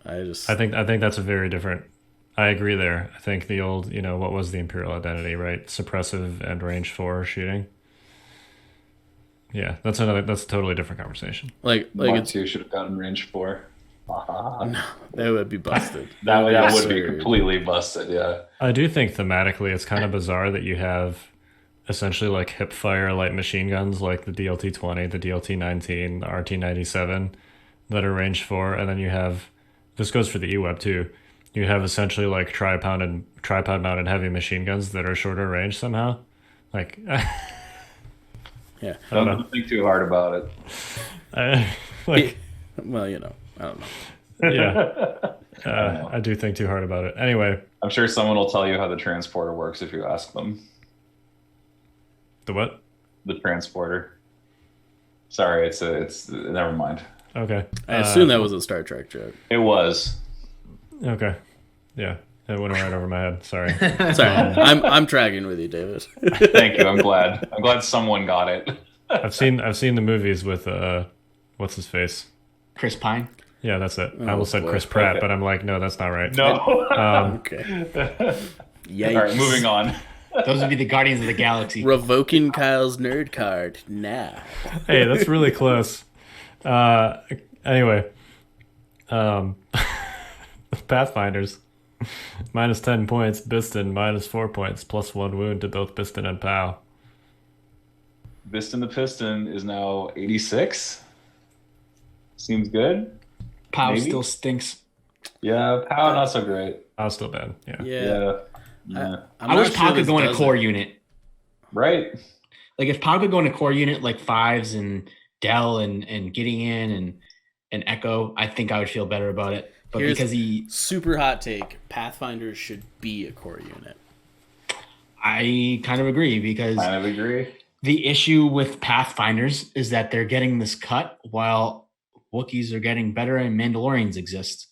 I think that's a very different. I agree there. I think the old, what was the Imperial identity, right? Suppressive and range 4 shooting. Yeah, that's a totally different conversation. Mark II should have gotten range 4. No, that would be busted. That would be completely busted, yeah. I do think thematically it's kind of bizarre that you have essentially like hip-fire light machine guns like the DLT-20, the DLT-19, the RT-97 that are range 4, and then you have, this goes for the EWEB too, you have essentially like tripod-mounted heavy machine guns that are shorter range somehow. Like, yeah. Don't think too hard about it. Well, I don't know. Yeah. I do think too hard about it. Anyway. I'm sure someone will tell you how the transporter works if you ask them. The what? The transporter. Sorry, it's never mind. Okay. I assume that was a Star Trek joke. It was. Okay. Yeah. It went right over my head. Sorry. Sorry. I'm tracking with you, David. Thank you. I'm glad someone got it. I've seen the movies with what's his face? Chris Pine. Yeah, that's it. I almost said Chris Pratt, but I'm like, no, that's not right. No. Okay. Yikes. All right, moving on. Those would be the Guardians of the Galaxy. Revoking Kyle's nerd card now. Hey, that's really close. Anyway, Pathfinders minus 10 points. Biston minus 4 points, plus 1 wound to both Biston and Pow. Biston the Piston is now 86. Seems good. Pow Maybe? still stinks. Yeah, Pow not so great. Pow's still bad. Yeah. I wish Pow could go in a core unit. Right. Like if Pow could go in a core unit like Fives and Dell and Gideon and Echo, I think I would feel better about it. But Here's because he super hot take, Pathfinders should be a core unit. I kind of agree because the issue with Pathfinders is that they're getting this cut while Wookiees are getting better and Mandalorians exist.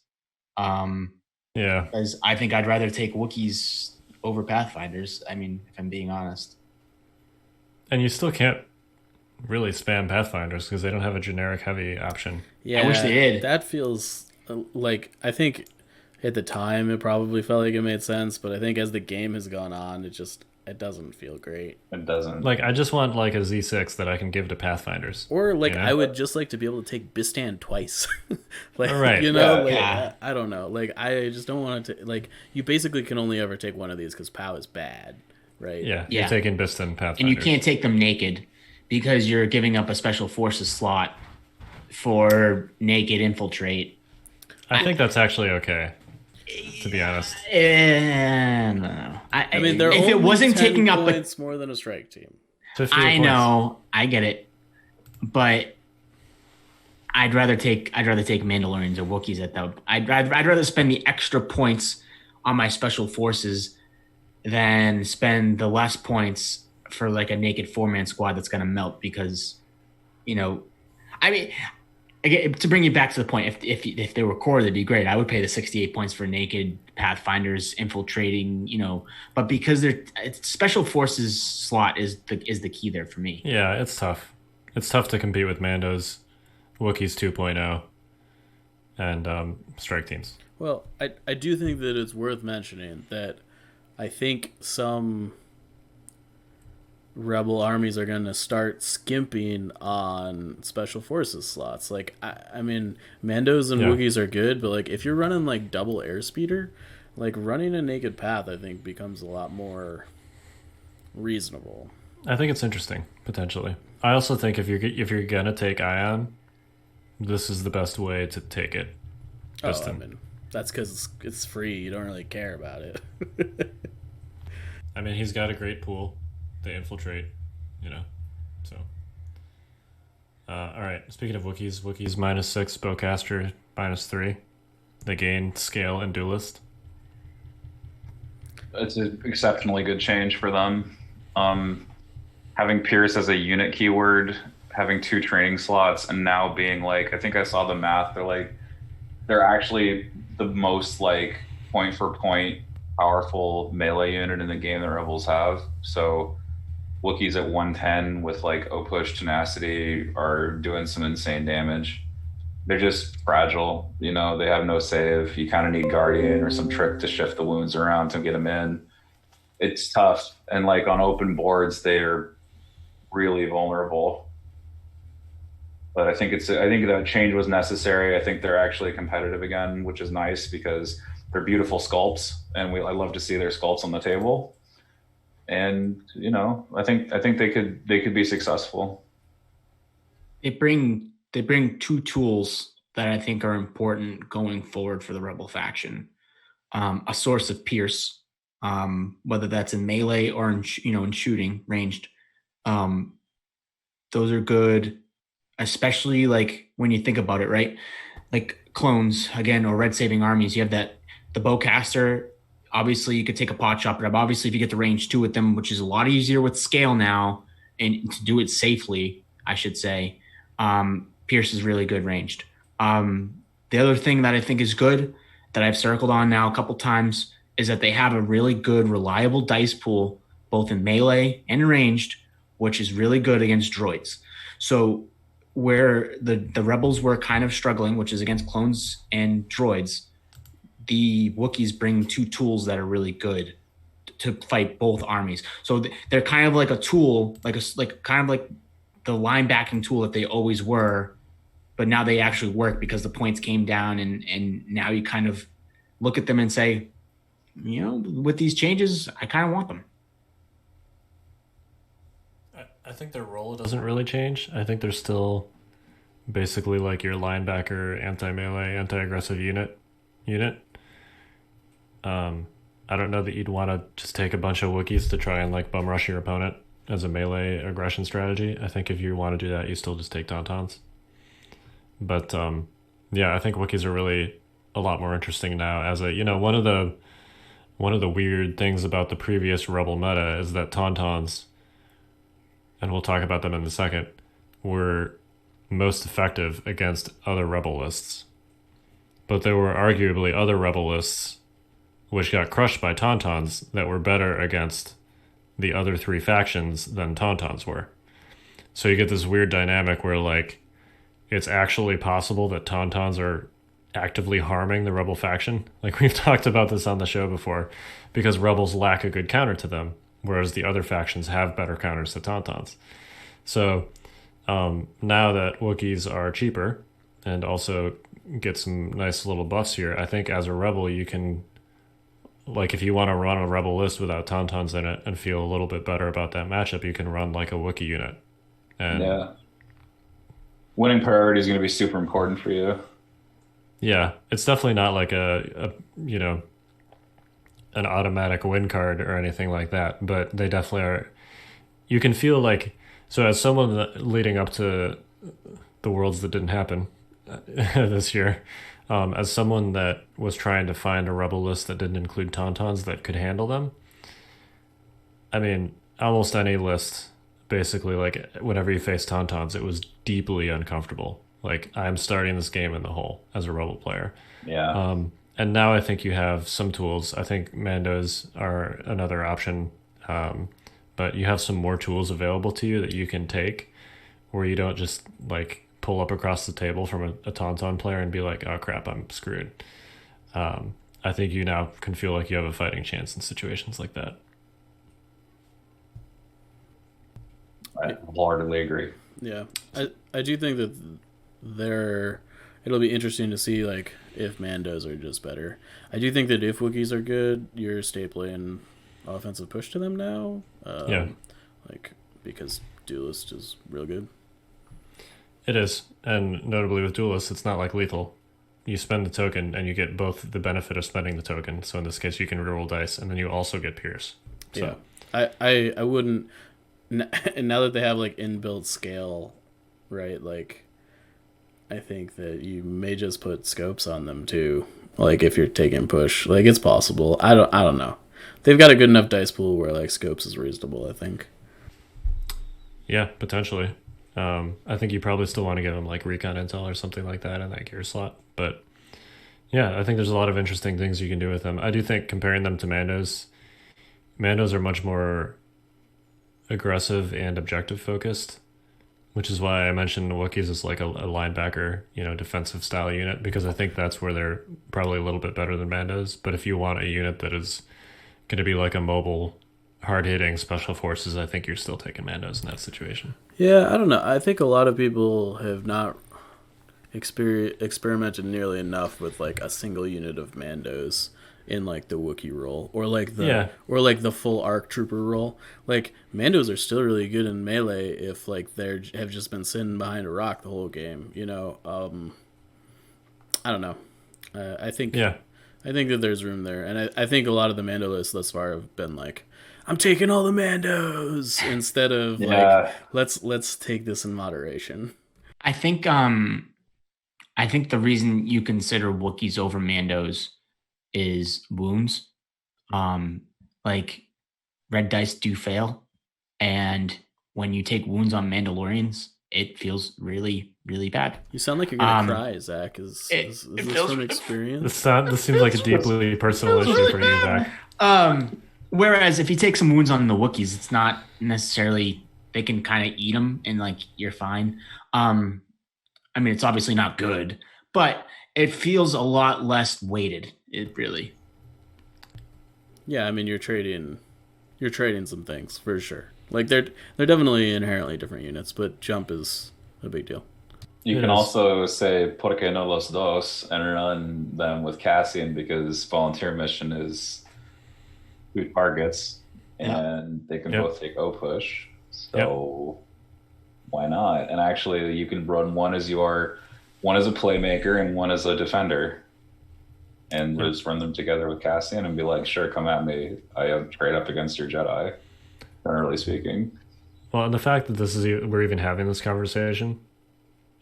Yeah. Because I think I'd rather take Wookiees over Pathfinders. I mean, if I'm being honest. And you still can't really spam Pathfinders because they don't have a generic heavy option. Yeah, I wish they did. That feels like, I think at the time it probably felt like it made sense, but I think as the game has gone on, it doesn't feel great. It doesn't. Like, I just want like a Z6 that I can give to Pathfinders. Or like, you know? I would just like to be able to take Bistan twice. Like, right. I don't know. Like, I just don't want to, like, you basically can only ever take one of these because POW is bad, right? Yeah. You're taking Bistan Pathfinders. And you can't take them naked because you're giving up a special forces slot for naked infiltrate. I think that's actually okay, to be honest. No. I mean, they're if it wasn't taking up points more than a strike team. I know, I get it, but I'd rather take Mandalorians or Wookiees at that. I'd rather spend the extra points on my special forces than spend the less points for like a naked 4-man squad that's gonna melt because, I mean. Again, to bring you back to the point, if they were core, that'd be great. I would pay the 68 points for naked Pathfinders infiltrating, but because their special forces slot is the key there for me. Yeah, it's tough. It's tough to compete with Mando's, Wookiees 2.0, and strike teams. Well, I do think that it's worth mentioning that I think some Rebel armies are going to start skimping on special forces slots. Like, I mean, Mandos and Wookiees are good, but like if you're running like double airspeeder, like running a naked path, I think becomes a lot more reasonable. I think it's interesting, potentially. I also think if you're gonna take Ion, this is the best way to take it. I mean, that's because it's free. You don't really care about it. I mean, he's got a great pool. They infiltrate, so. All right, speaking of Wookiees minus 6, Bowcaster minus 3. They gain scale and duelist. It's an exceptionally good change for them. Having Pierce as a unit keyword, having 2 training slots, and now being like, I think I saw the math, they're actually the most like point for point powerful melee unit in the game that Rebels have. So Wookiees at 110 with like O-Push tenacity are doing some insane damage. They're just fragile, they have no save. You kind of need Guardian or some trick to shift the wounds around to get them in. It's tough. And like on open boards, they're really vulnerable. But I think that change was necessary. I think they're actually competitive again, which is nice because they're beautiful sculpts, and I love to see their sculpts on the table. And I think they could be successful. They bring two tools that I think are important going forward for the Rebel faction. A source of pierce, whether that's in melee or in shooting ranged. Those are good, especially like when you think about it, right? Like clones again, or red saving armies. You have the bowcaster. Obviously, you could take a pot shot, but obviously, if you get the range 2 with them, which is a lot easier with scale now, and to do it safely, I should say, Pierce is really good ranged. The other thing that I think is good that I've circled on now a couple times is that they have a really good, reliable dice pool, both in melee and ranged, which is really good against droids. So where the Rebels were kind of struggling, which is against clones and droids, the Wookiees bring two tools that are really good to fight both armies. So they're kind of like a tool, like kind of like the linebacking tool that they always were, but now they actually work because the points came down, and now you kind of look at them and say, with these changes, I kind of want them. I think their role doesn't really change. I think they're still basically like your linebacker, anti-melee, anti-aggressive unit. I don't know that you'd want to just take a bunch of Wookiees to try and like bum rush your opponent as a melee aggression strategy. I think if you want to do that, you still just take Tauntauns. But I think Wookiees are really a lot more interesting now. As a one of the weird things about the previous Rebel meta is that Tauntauns, and we'll talk about them in a second, were most effective against other Rebel lists. But there were arguably other Rebel lists which got crushed by Tauntauns that were better against the other three factions than Tauntauns were. So you get this weird dynamic where like it's actually possible that Tauntauns are actively harming the Rebel faction. Like we've talked about this on the show before, because Rebels lack a good counter to them, whereas the other factions have better counters to Tauntauns. So now that Wookiees are cheaper and also get some nice little buffs here, I think as a Rebel you can, like if you want to run a Rebel list without Tauntauns in it and feel a little bit better about that matchup, you can run like a Wookiee unit. And winning priority is going to be super important for you. Yeah, it's definitely not like a an automatic win card or anything like that, but they definitely are. You can feel like, so as someone leading up to the Worlds that didn't happen this year, as someone that was trying to find a Rebel list that didn't include Tauntauns that could handle them, I mean, almost any list, basically, like whenever you face Tauntauns, it was deeply uncomfortable. Like, I'm starting this game in the hole as a Rebel player. Yeah. And now I think you have some tools. I think Mandos are another option, but you have some more tools available to you that you can take, where you don't just like pull up across the table from a Tauntaun player and be like, oh crap, I'm screwed. I think you now can feel like you have a fighting chance in situations like that. I wholeheartedly agree. Yeah, I do think that it'll be interesting to see like if Mandos are just better. I do think that if Wookiees are good, you're stapling offensive push to them now. Like because Duelist is real good. It is, and notably with Duelist, it's not like lethal. You spend the token and you get both the benefit of spending the token. So in this case, you can reroll dice, and then you also get Pierce. So. Yeah, I wouldn't. And now that they have like inbuilt scale, right? Like, I think that you may just put scopes on them too. Like if you're taking push, like it's possible. I don't know. They've got a good enough dice pool where like scopes is reasonable, I think. Yeah, potentially. I think you probably still want to give them like recon intel or something like that in that gear slot. But yeah, I think there's a lot of interesting things you can do with them. I do think comparing them to Mandos are much more aggressive and objective focused, which is why I mentioned Wookiees as like a linebacker, defensive style unit, because I think that's where they're probably a little bit better than Mandos. But if you want a unit that is going to be like a mobile hard-hitting special forces, I think you're still taking Mandos in that situation. Yeah, I don't know. I think a lot of people have not experimented nearly enough with like a single unit of Mandos in like the Wookiee role, or like the full ARC Trooper role. Like Mandos are still really good in melee if like they have just been sitting behind a rock the whole game. You know, I don't know. I think that there's room there, and I think a lot of the Mando lists thus far have been like, I'm taking all the Mandos instead of like let's take this in moderation. I think the reason you consider Wookiees over Mandos is wounds. Like red dice do fail, and when you take wounds on Mandalorians, it feels really, really bad. You sound like you're gonna cry, Zach. Is this from experience? This seems like a deeply personal issue for you, Zach. Whereas if you take some wounds on the Wookiees, it's not necessarily, they can kind of eat them and like you're fine. I mean, it's obviously not good, but it feels a lot less weighted. It really. Yeah, I mean, you're trading some things for sure. Like they're definitely inherently different units, but jump is a big deal. You can also say "Por qué no los dos" and run them with Cassian, because volunteer mission is 2 targets, and they can both take O push. So why not? And actually, you can run one as a playmaker and one as a defender, and just run them together with Cassian and be like, "Sure, come at me. I am trade up against your Jedi." Generally speaking. Well, and the fact that we're even having this conversation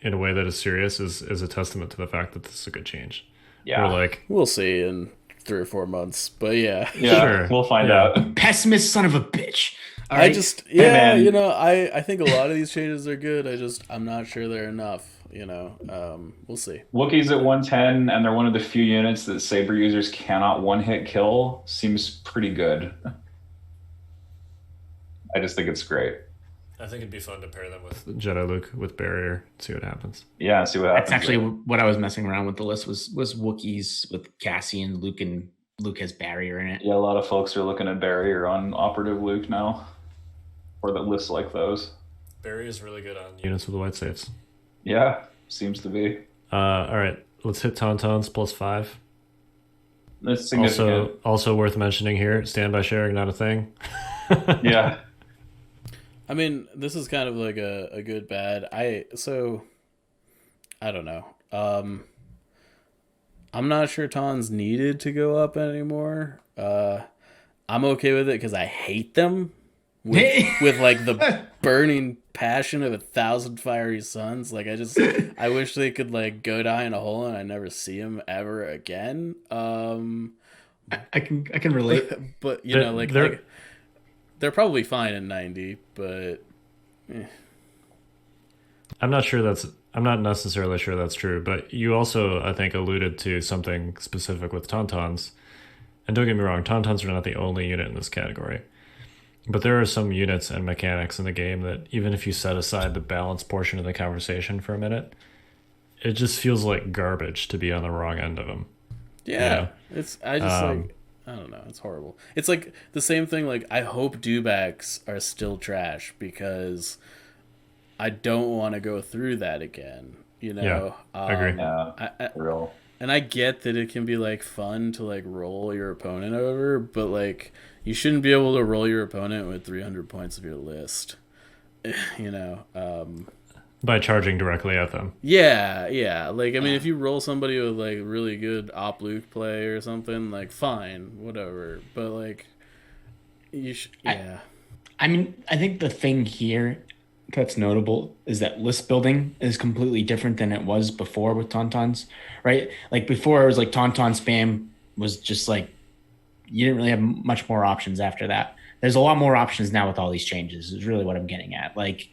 in a way that is serious is a testament to the fact that this is a good change. Yeah, we'll see in 3 or 4 months, but sure. We'll find out. Pessimist son of a bitch. I think a lot of these changes are good. I'm not sure they're enough. We'll see. Wookiees at 110, and they're one of the few units that Saber users cannot one-hit kill. Seems pretty good. I just think it's great. I think it'd be fun to pair them with Jedi Luke with Barrier, see what happens. Yeah, see what happens. That's actually what I was messing around with the list was Wookiees with Cassian, Luke, and Luke has Barrier in it. Yeah, a lot of folks are looking at Barrier on Operative Luke now, or that lists like those. Barrier is really good on units with white safes. Yeah, seems to be. All right, let's hit Tauntauns +5. That's significant. Also worth mentioning here, standby sharing not a thing. Yeah. I mean, this is kind of like a good bad. I don't know. I'm not sure Taun's needed to go up anymore. I'm okay with it because I hate them with like the burning passion of 1,000 fiery suns. Like I wish they could like go die in a hole and I never see them ever again. I can relate, but they're probably fine in 90, but I'm not necessarily sure that's true, but you also, I think, alluded to something specific with Tauntauns. And don't get me wrong, Tauntauns are not the only unit in this category. But there are some units and mechanics in the game that, even if you set aside the balance portion of the conversation for a minute, it just feels like garbage to be on the wrong end of them. Yeah, I don't know. It's horrible. It's like the same thing. Like, I hope dewbacks are still trash because I don't want to go through that again. Yeah, I agree. Real. And I get that it can be like fun to like roll your opponent over, but like you shouldn't be able to roll your opponent with 300 points of your list. By charging directly at them. Yeah. Like, I mean, if you roll somebody with, like, really good Op Luke play or something, like, fine, whatever. But, like, yeah. I mean, I think the thing here that's notable is that list building is completely different than it was before with Tauntauns, right? Like, before it was, like, Tauntaun spam was just, like, you didn't really have much more options after that. There's a lot more options now with all these changes, is really what I'm getting at. Like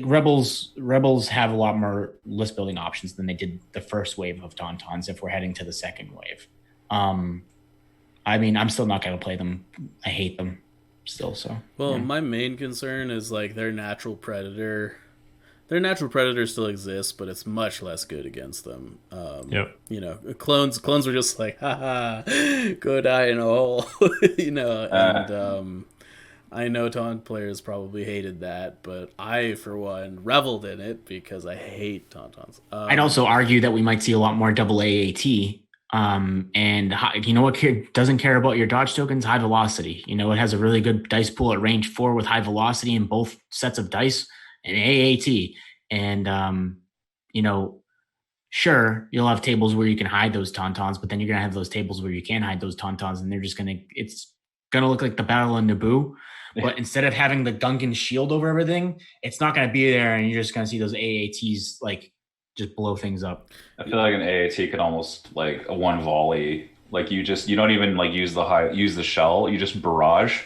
Rebels have a lot more list building options than they did the first wave of Tauntauns if we're heading to the second wave. I mean, I'm still not going to play them. I hate them still. So, well, my main concern is like their natural predator. Their natural predator still exists, but it's much less good against them. Clones were just like, haha, go die in a hole, and I know Taunt players probably hated that, but I, for one, reveled in it because I hate Tauntauns. I'd also argue that we might see a lot more double AAT. And you know what doesn't care about your dodge tokens? High velocity. You know, it has a really good dice pool at range 4 with high velocity in both sets of dice and AAT. And, you know, sure, you'll have tables where you can hide those Tauntauns, but then you're going to have those tables where you can't hide those Tauntauns, and it's going to look like the Battle of Naboo. But instead of having the Gungan shield over everything, it's not going to be there, and you're just going to see those AATs like just blow things up. I feel like an AAT could almost like a one volley. Like you don't even like use the shell. You just barrage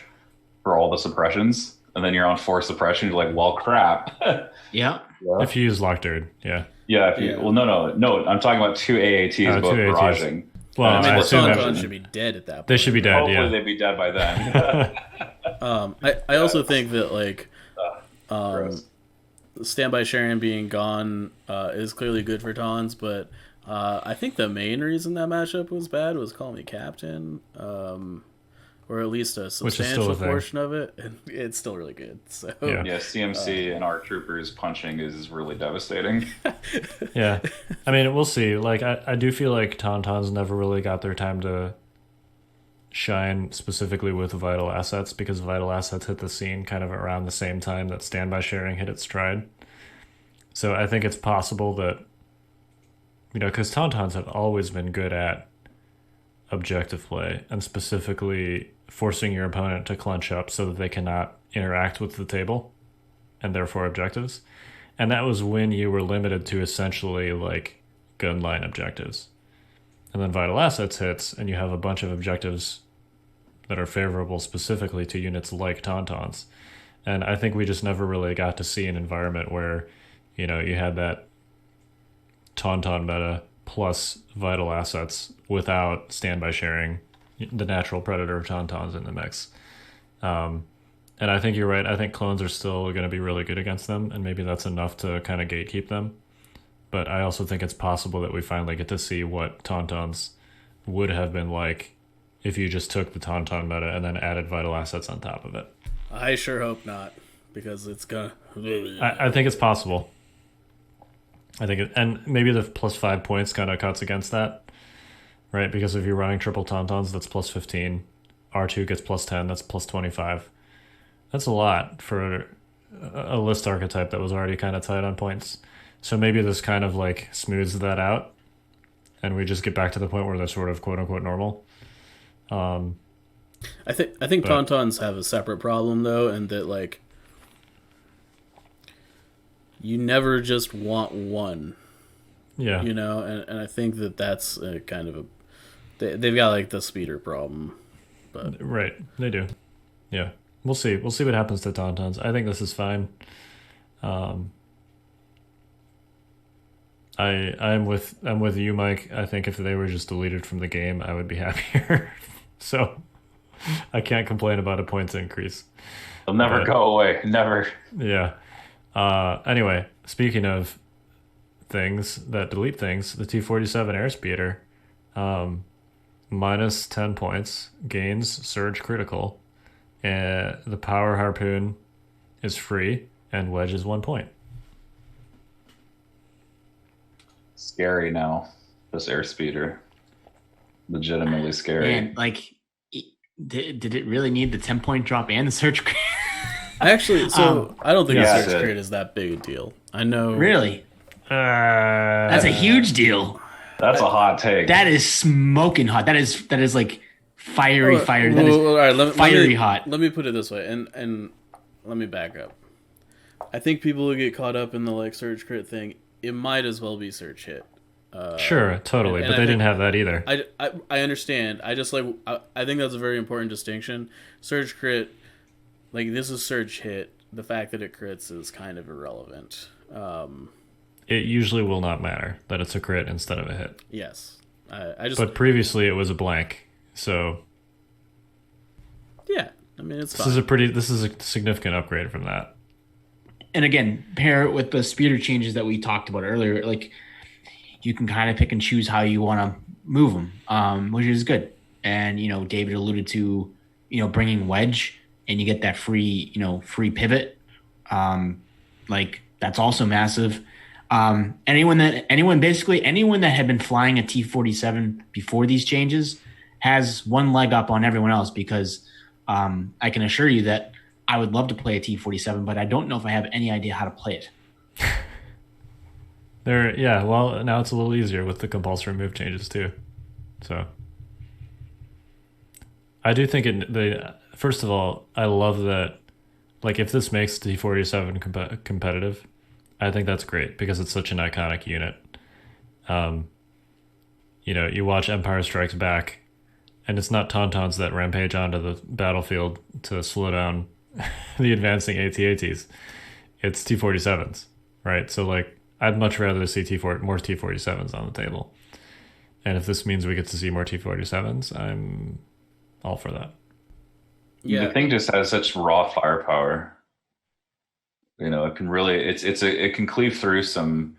for all the suppressions, and then you're on 4 suppression. You're like, well, crap. Yeah. If you use Lockdoid, yeah. Yeah. Well, no. I'm talking about 2 AATs both barraging. Well, I mean, I the assume Tauntauns should be dead at that point. They should be dead. Hopefully they'd be dead by then. I also think that like standby sharing being gone is clearly good for Taunts, but I think the main reason that matchup was bad was Call Me Captain, or at least a substantial portion of it, and it's still really good. So yeah, CMC and our troopers punching is really devastating. Yeah, I mean, we'll see. Like, I do feel like Tauntauns never really got their time to shine, specifically with vital assets, because vital assets hit the scene kind of around the same time that standby sharing hit its stride. So I think it's possible that, you know, because Tauntauns have always been good at objective play, and specifically forcing your opponent to clench up so that they cannot interact with the table and therefore objectives. And that was when you were limited to essentially like gun line objectives. And then vital assets hits and you have a bunch of objectives that are favorable specifically to units like Tauntauns. And I think we just never really got to see an environment where, you know, you had that Tauntaun meta plus vital assets without standby sharing the natural predator of Tauntauns in the mix. And I think you're right. I think clones are still going to be really good against them, and maybe that's enough to kind of gatekeep them. But I also think it's possible that we finally get to see what Tauntauns would have been like if you just took the Tauntaun meta and then added vital assets on top of it. I sure hope not, because it's gonna. I think it's possible. I think and maybe the +5 points kind of cuts against that, right? Because if you're running triple Tauntauns, that's +15. R2 gets +10, that's +25. That's a lot for a list archetype that was already kind of tight on points. So maybe this kind of like smooths that out, and we just get back to the point where they're sort of quote unquote normal. I think Tauntauns have a separate problem though, and that like you never just want one. Yeah. You know, and I think that's a kind of they've got like the speeder problem. But right, they do. Yeah. We'll see. We'll see what happens to Tauntauns. I think this is fine. I'm with you, Mike. I think if they were just deleted from the game, I would be happier. So I can't complain about a points increase. They'll never go away. Never. Yeah. Anyway, speaking of things that delete things, the T-47 Airspeeder, minus 10 points, gains surge critical. The power harpoon is free, and wedge is 1 point. Scary now, this airspeeder. Legitimately scary. Man, like, did it really need the 10-point drop and the surge crit? I don't think the surge crit is that big a deal. I know. Really? That's a huge deal. That's a hot take. That is smoking hot. That is like fiery. Hot. Let me put it this way, and let me back up. I think people who get caught up in the like surge crit thing, it might as well be surge hit. Sure, totally, but they didn't have that either. I understand. I just like I think that's a very important distinction. Surge crit, like this is surge hit. The fact that it crits is kind of irrelevant. It usually will not matter that it's a crit instead of a hit. Yes, but previously it was a blank, so yeah. I mean, it's this is a significant upgrade from that. And again, pair it with the speeder changes that we talked about earlier. Like, you can kind of pick and choose how you want to move them, which is good. And, you know, David alluded to, you know, bringing wedge and you get that free pivot. Like that's also massive. Anyone that had been flying a T-47 before these changes has one leg up on everyone else, because I can assure you that I would love to play a T-47, but I don't know if I have any idea how to play it. Well, now it's a little easier with the compulsory move changes too. So I do think first of all, I love that, like, if this makes T-47 competitive, I think that's great because it's such an iconic unit. You watch Empire Strikes Back, and it's not Tauntauns that rampage onto the battlefield to slow down the advancing AT-ATs. It's T-47s, right? So, like, I'd much rather see more T-47s on the table. And if this means we get to see more T-47s, I'm all for that. Yeah. The thing just has such raw firepower. It can really it can cleave through some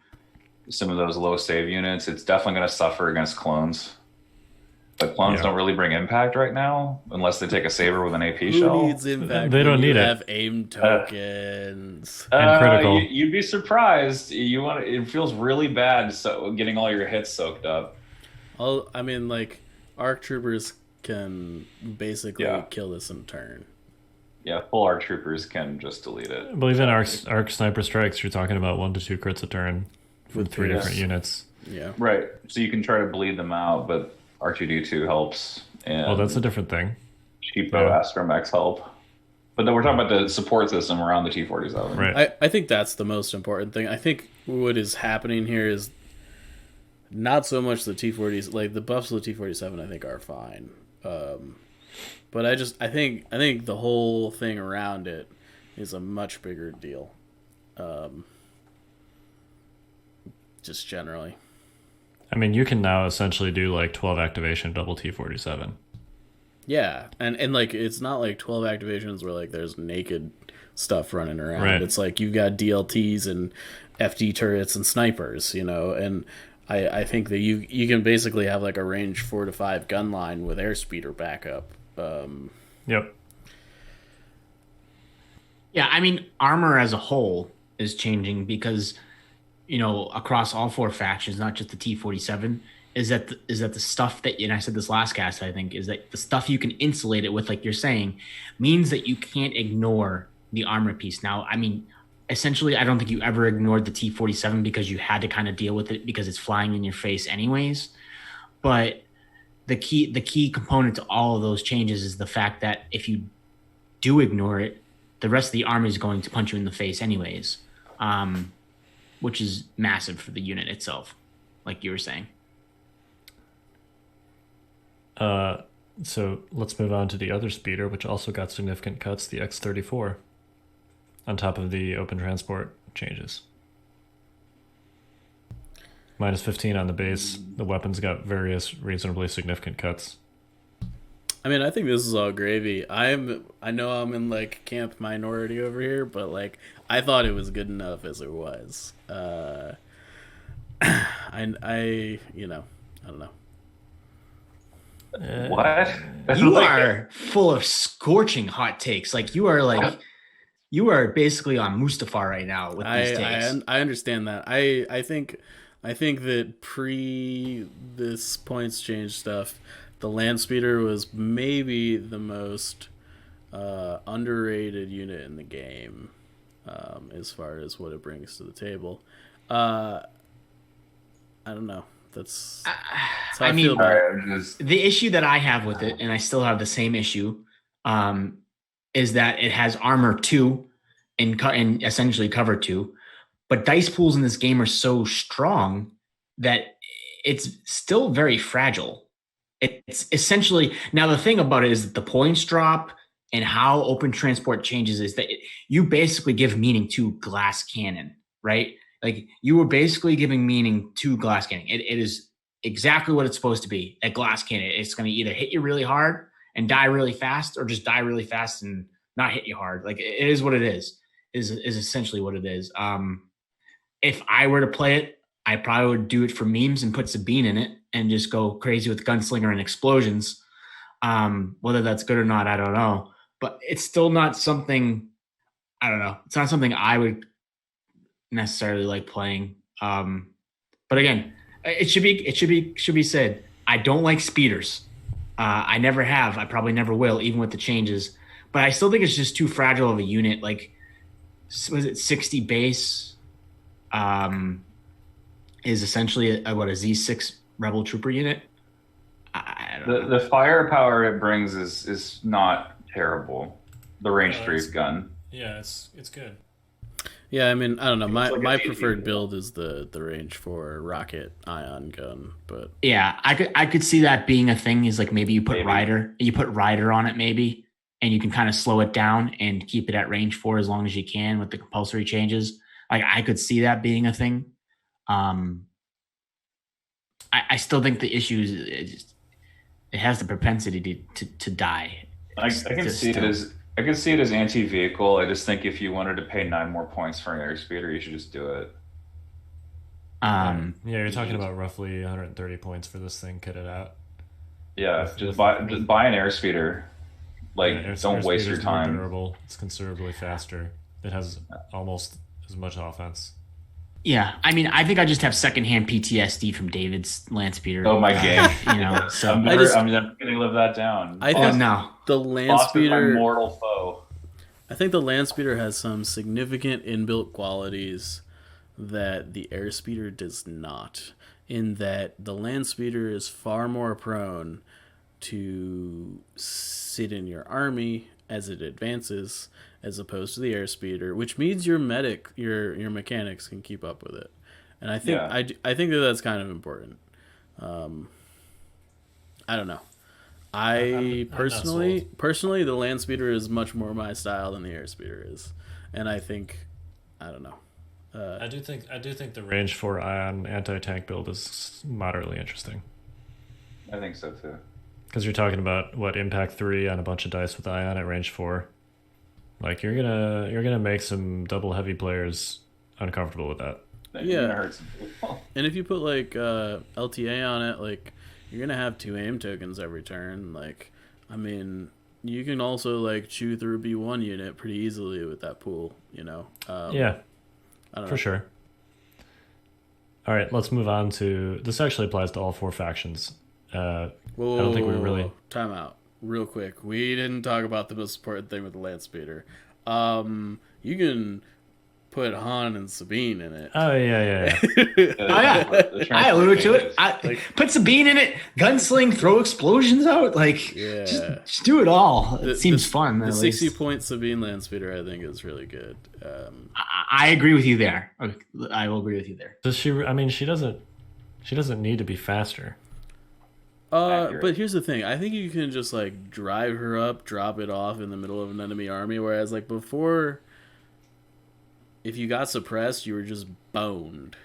of those low save units. It's definitely going to suffer against clones. But clones don't really bring impact right now unless they take a saber with an AP shell. Who needs impact? They don't need it. Have aim tokens and critical. You'd be surprised. It feels really bad getting all your hits soaked up. ARC troopers can basically kill this in turn. Yeah, full ARC troopers can just delete it. I believe in ARC sniper strikes, you're talking about 1 to 2 crits a turn with 3 different units. Yeah, right. So you can try to bleed them out, but R2D2 helps. And that's a different thing. Cheapo Astromechs help. But then we're talking about the support system around the T-47. Right. I think that's the most important thing. I think what is happening here is not so much the T-40s, like the buffs of the T-47 I think are fine. But I think the whole thing around it is a much bigger deal. Just generally. I mean, you can now essentially do like 12 activation double T-47. Yeah, and like it's not like 12 activations where like there's naked stuff running around. Right. It's like you've got DLTs and FD turrets and snipers, and I think that you can basically have like a range 4 to 5 gun line with airspeeder backup. Yep. Yeah, I mean, armor as a whole is changing because, across all 4 factions, not just the T-47, is that the stuff that, and I said this last cast, I think, is that the stuff you can insulate it with, like you're saying, means that you can't ignore the armor piece. Now, I mean, essentially, I don't think you ever ignored the T-47 because you had to kind of deal with it because it's flying in your face anyways. But the key component to all of those changes is the fact that if you do ignore it, the rest of the army is going to punch you in the face anyways, which is massive for the unit itself, like you were saying. So let's move on to the other speeder, which also got significant cuts, the X-34, on top of the open transport changes. Minus 15 on the base. The weapons got various reasonably significant cuts. I mean, I think this is all gravy. I know I'm in like camp minority over here, but like I thought it was good enough as it was. I don't know. What? You are full of scorching hot takes. Like you are basically on Mustafar right now with these takes. I understand that. I think that pre this points change stuff, the land speeder was maybe the most underrated unit in the game, as far as what it brings to the table. I don't know. That's how I feel about it. The issue that I have with it, and I still have the same issue, is that it has armor 2 and essentially cover 2, but dice pools in this game are so strong that it's still very fragile. It's essentially, now the thing about it is that the points drop and how open transport changes is that you basically give meaning to glass cannon, right? Like you were basically giving meaning to glass cannon. It is exactly what it's supposed to be, a glass cannon. It's going to either hit you really hard and die really fast, or just die really fast and not hit you hard. Like it is what it is essentially what it is. If I were to play it, I probably would do it for memes and put Sabine in it and just go crazy with gunslinger and explosions. Whether that's good or not, I don't know. but it's still not something. I don't know. It's not something I would necessarily like playing. But again, it should be said. I don't like speeders. I never have. I probably never will, even with the changes. But I still think it's just too fragile of a unit. Like, was it 60 base? Is essentially a Z6 Rebel Trooper unit. I don't know. The firepower it brings is not terrible. The range 3 gun. Yeah, it's good. Yeah, I mean, I don't know. My preferred build is the range 4 rocket ion gun, but yeah, I could see that being a thing. Is like maybe you put Rider on it, maybe, and you can kind of slow it down and keep it at range 4 as long as you can with the compulsory changes. Like, I could see that being a thing. I still think the issue is it has the propensity to die. I can see it as anti-vehicle. I just think if you wanted to pay 9 more points for an airspeeder, you should just do it. Yeah, you're talking about roughly 130 points for this thing kitted out. Yeah, just buy an airspeeder. Like, don't waste your time. More durable. It's considerably faster. It has almost as much offense. Yeah, I mean, I think I just have secondhand PTSD from David's land speeder. Oh my game! So I'm never going to live that down. I think the land speeder, my mortal foe. I think the land speeder has some significant inbuilt qualities that the air speeder does not. In that the land speeder is far more prone to sit in your army as it advances, as opposed to the airspeeder, which means your mechanics can keep up with it, and I think I think that's kind of important. I don't know. I'm personally, the land speeder is much more my style than the airspeeder is, and I think I don't know. I do think the range 4 ion anti-tank build is moderately interesting. I think so too. Because you're talking about impact 3 on a bunch of dice with ion at range 4. Like, you're gonna make some double heavy players uncomfortable with that. Yeah, hurt some people. And if you put like LTA on it, like, you're gonna have 2 aim tokens every turn. Like, I mean, you can also like chew through a B1 unit pretty easily with that pool. Yeah, I don't know. For sure. All right, let's move on to this. Actually applies to all 4 factions. I don't think we really time out real quick. We didn't talk about the most important thing with the land speeder. You can put Han and Sabine in it. Oh yeah. Oh yeah, I alluded to it. Put Sabine in it, gunsling, throw explosions out. Like, just do it all. It seems fun. The 60-point Sabine land speeder, I think, is really good. I agree with you there. I will agree with you there. Does she? I mean, she doesn't need to be faster. But here's the thing. I think you can just like drive her up, drop it off in the middle of an enemy army. Whereas like before, if you got suppressed, you were just boned,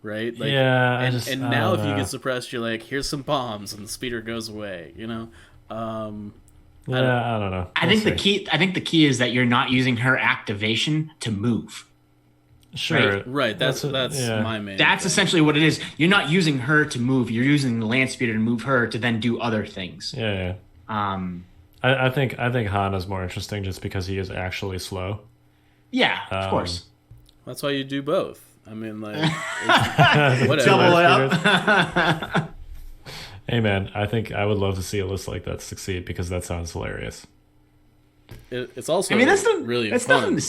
right? Like, yeah. And now if you get suppressed, you're like, here's some bombs, and the speeder goes away. I don't know. I think the key is that you're not using her activation to move. Sure. Right. That's my main. That's essentially what it is. You're not using her to move. You're using the land speeder to move her to then do other things. Yeah. I think Han is more interesting just because he is actually slow. Yeah, of course. That's why you do both. I mean, like, whatever. Double it up. Hey man, I think I would love to see a list like that succeed because that sounds hilarious. It's also really fun.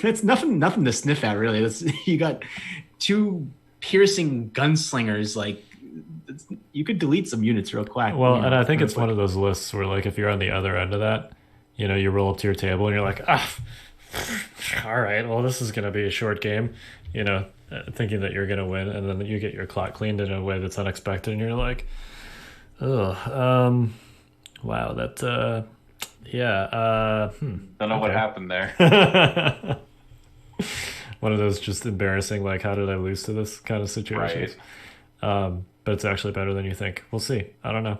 That's nothing to sniff at, really. You got 2 piercing gunslingers. Like, you could delete some units real quick. Well, and I think it's one of those lists where, like, if you're on the other end of that, you roll up to your table and you're like, all right, well, this is going to be a short game, thinking that you're going to win, and then you get your clock cleaned in a way that's unexpected, and you're like, wow, that. Yeah. Don't know what happened there. One of those just embarrassing, like, how did I lose to this kind of situations? Right. But it's actually better than you think. We'll see. I don't know.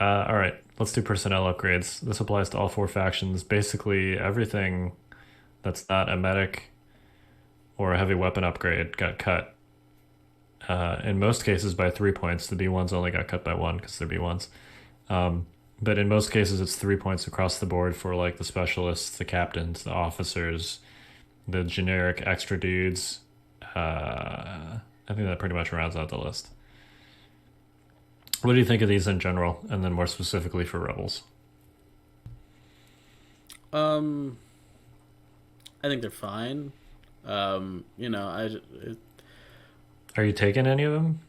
All right. Let's do personnel upgrades. This applies to all 4 factions. Basically, everything that's not a medic or a heavy weapon upgrade got cut. In most cases by 3 points. The B1s only got cut by 1 because they're B1s. But in most cases, it's 3 points across the board for like the specialists, the captains, the officers, the generic extra dudes. I think that pretty much rounds out the list. What do you think of these in general, and then more specifically for Rebels? I think they're fine. Are you taking any of them?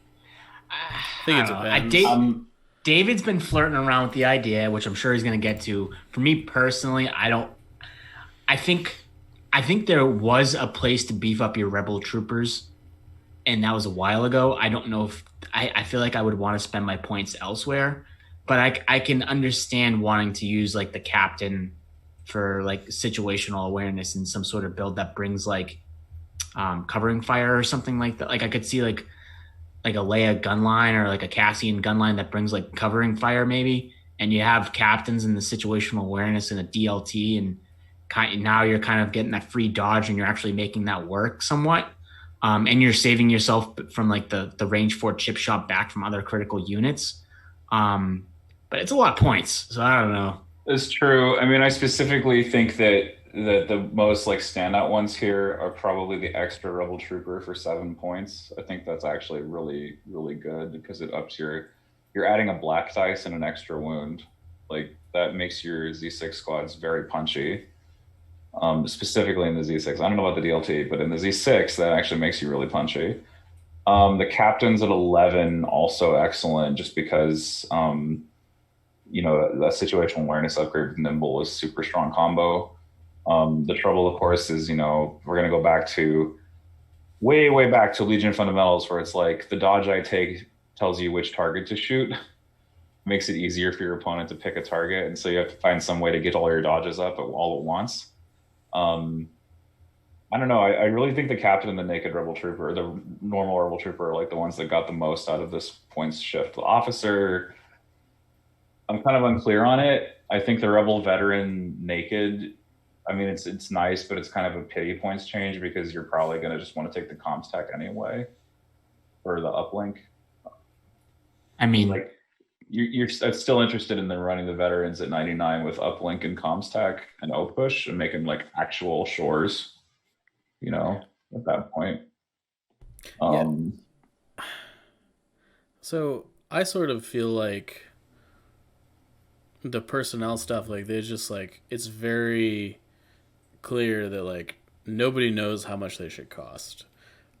I think it depends. David's been flirting around with the idea, which I'm sure he's going to get to. For me personally, I think there was a place to beef up your Rebel troopers, and that was a while ago. I don't know if I feel like I would want to spend my points elsewhere, but I can understand wanting to use like the captain for like situational awareness and some sort of build that brings like covering fire or something like that. Like I could see like a Leia gunline or like a Cassian gunline that brings like covering fire maybe, and you have captains in the situational awareness and a DLT, and now you're kind of getting that free dodge and you're actually making that work somewhat. And you're saving yourself from like the range 4 chip shot back from other critical units. But it's a lot of points, so I don't know. It's true. I mean, I specifically think that the most like standout ones here are probably the extra Rebel Trooper for 7 points. I think that's actually really, really good because it ups you're adding a black dice and an extra wound. Like that makes your Z6 squads very punchy. Specifically in the Z6. I don't know about the DLT, but in the Z6, that actually makes you really punchy. The captains at 11 also excellent just because that situational awareness upgrade with Nimble is super strong combo. The trouble, of course, is, we're going to go back to way back to Legion fundamentals where it's like the dodge I take tells you which target to shoot. Makes it easier for your opponent to pick a target. And so you have to find some way to get all your dodges up all at once. I don't know. I really think the captain and the naked Rebel Trooper, the normal Rebel Trooper, are like the ones that got the most out of this points shift. The officer, I'm kind of unclear on it. I think the Rebel veteran naked, I mean, it's nice, but it's kind of a pity points change because you're probably going to just want to take the comms tech anyway, or the uplink. I mean, like you're still interested in them running the veterans at 99 with uplink and comms tech and O push and making like actual shores, at that point. Yeah. So I sort of feel like the personnel stuff, like they just like, it's very clear that like nobody knows how much they should cost.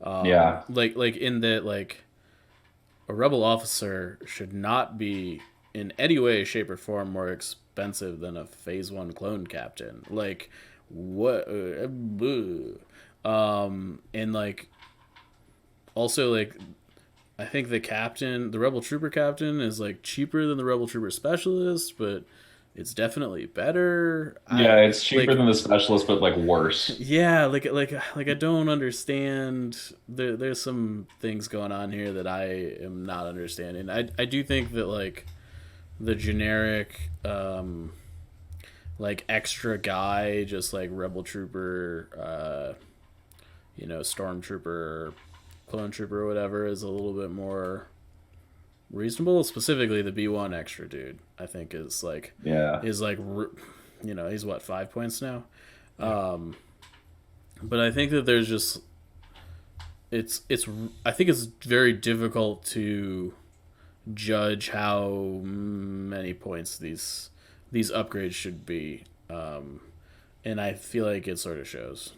Like in that, like a Rebel officer should not be in any way, shape, or form more expensive than a Phase 1 clone captain. Like what? And like also like I think the Rebel Trooper captain is like cheaper than the Rebel Trooper specialist, but it's definitely better. It's cheaper than the specialist, but like worse. Yeah, like I don't understand. There's some things going on here that I am not understanding. I do think that like the generic like extra guy, just like Rebel Trooper, Stormtrooper, Clone Trooper, or whatever, is a little bit more reasonable. Specifically, the B1 extra dude, I think, is like he's what, 5 points now. But I think that there's just I think it's very difficult to judge how many points these upgrades should be, and I feel like it sort of shows.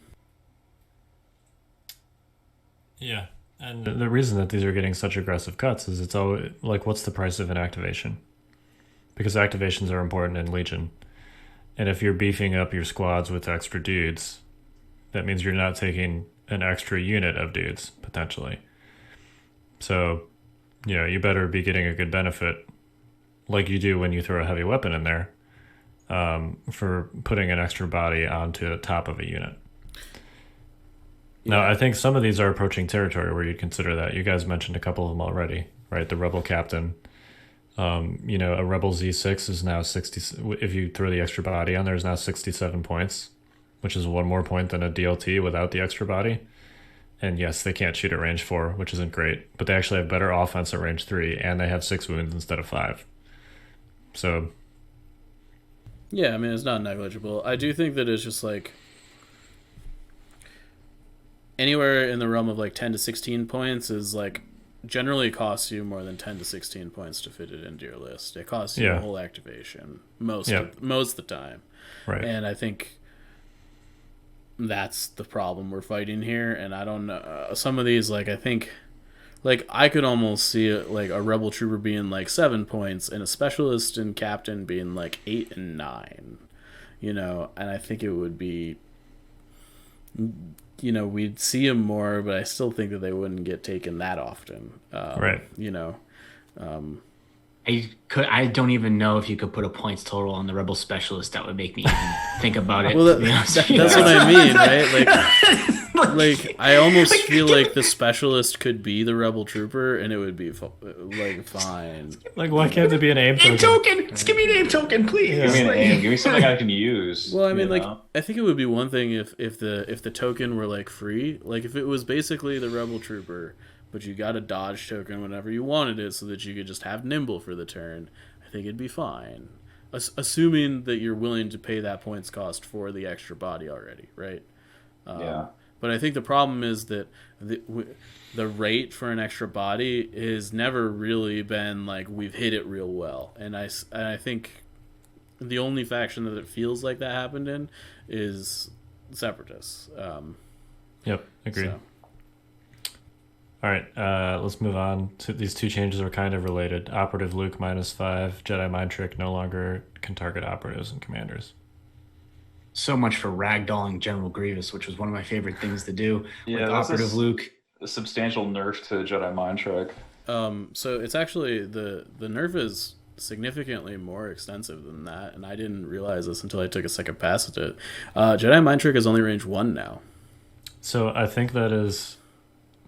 Yeah, and the reason that these are getting such aggressive cuts is it's always like, what's the price of an activation? Because activations are important in Legion, and if you're beefing up your squads with extra dudes, that means you're not taking an extra unit of dudes potentially. So, you better be getting a good benefit, like you do when you throw a heavy weapon in there, for putting an extra body onto the top of a unit. Now, I think some of these are approaching territory where you'd consider that. You guys mentioned a couple of them already, right? The Rebel Captain. A Rebel Z6 is now 60. If you throw the extra body on, there's now 67 points, which is one more point than a DLT without the extra body. And yes, they can't shoot at range 4, which isn't great, but they actually have better offense at range 3, and they have 6 wounds instead of 5. So Yeah, I mean, it's not negligible. I do think that it's just like anywhere in the realm of like 10 to 16 points is like generally costs you more than 10 to 16 points to fit it into your list. It costs you a whole activation most of the time. Right. And I think that's the problem we're fighting here. And I don't know. Some of these, like, I think, like, I could almost see it, like, a Rebel Trooper being, like, 7 points and a Specialist and Captain being, like, 8 and 9. You know, and I think it would be, you know, we'd see them more, but I still think that they wouldn't get taken that often. Right. You know, I don't even know if you could put a points total on the Rebel Specialist that would make me even think about it. Well, that's what I mean, right? Like I almost feel like the Specialist could be the Rebel Trooper, and it would be like fine. Like, why can't there be an aim token? Aim token! Just give me an aim token, please. Give me an aim. Give me something I can use. Well, I mean, like, I think it would be one thing if the token were like free, like if it was basically the Rebel Trooper, but you got a dodge token whenever you wanted it, so that you could just have nimble for the turn. I think it'd be fine, assuming that you're willing to pay that points cost for the extra body already, right? Yeah. But I think the problem is that the rate for an extra body has never really been like we've hit it real well, and I think the only faction that it feels like that happened in is Separatists. Yep, agreed. So. All right, let's move on. These two changes are kind of related. Operative Luke -5, Jedi Mind Trick no longer can target operatives and commanders. So much for ragdolling General Grievous, which was one of my favorite things to do. Yeah, with Operative Luke. A substantial nerf to Jedi Mind Trick. So it's actually the nerf is significantly more extensive than that, and I didn't realize this until I took a second pass at it. Jedi Mind Trick is only range 1 now. So I think that is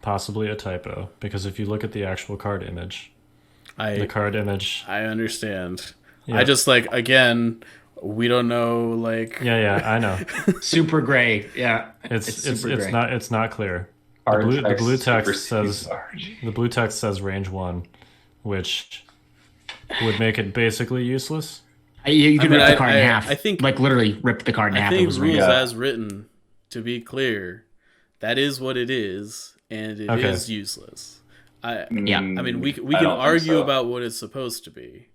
possibly a typo, because if you look at the actual card image, the card image... I understand. Yeah. I just, like, again... We don't know, like... Yeah, I know. Super gray, yeah. It's not clear. The blue text says range 1, which would make it basically useless. You could rip the card in half. I think, like, literally rip the card in half. I think rules as written, to be clear, that is what it is, and it is useless. I mean, we can argue about what it's supposed to be.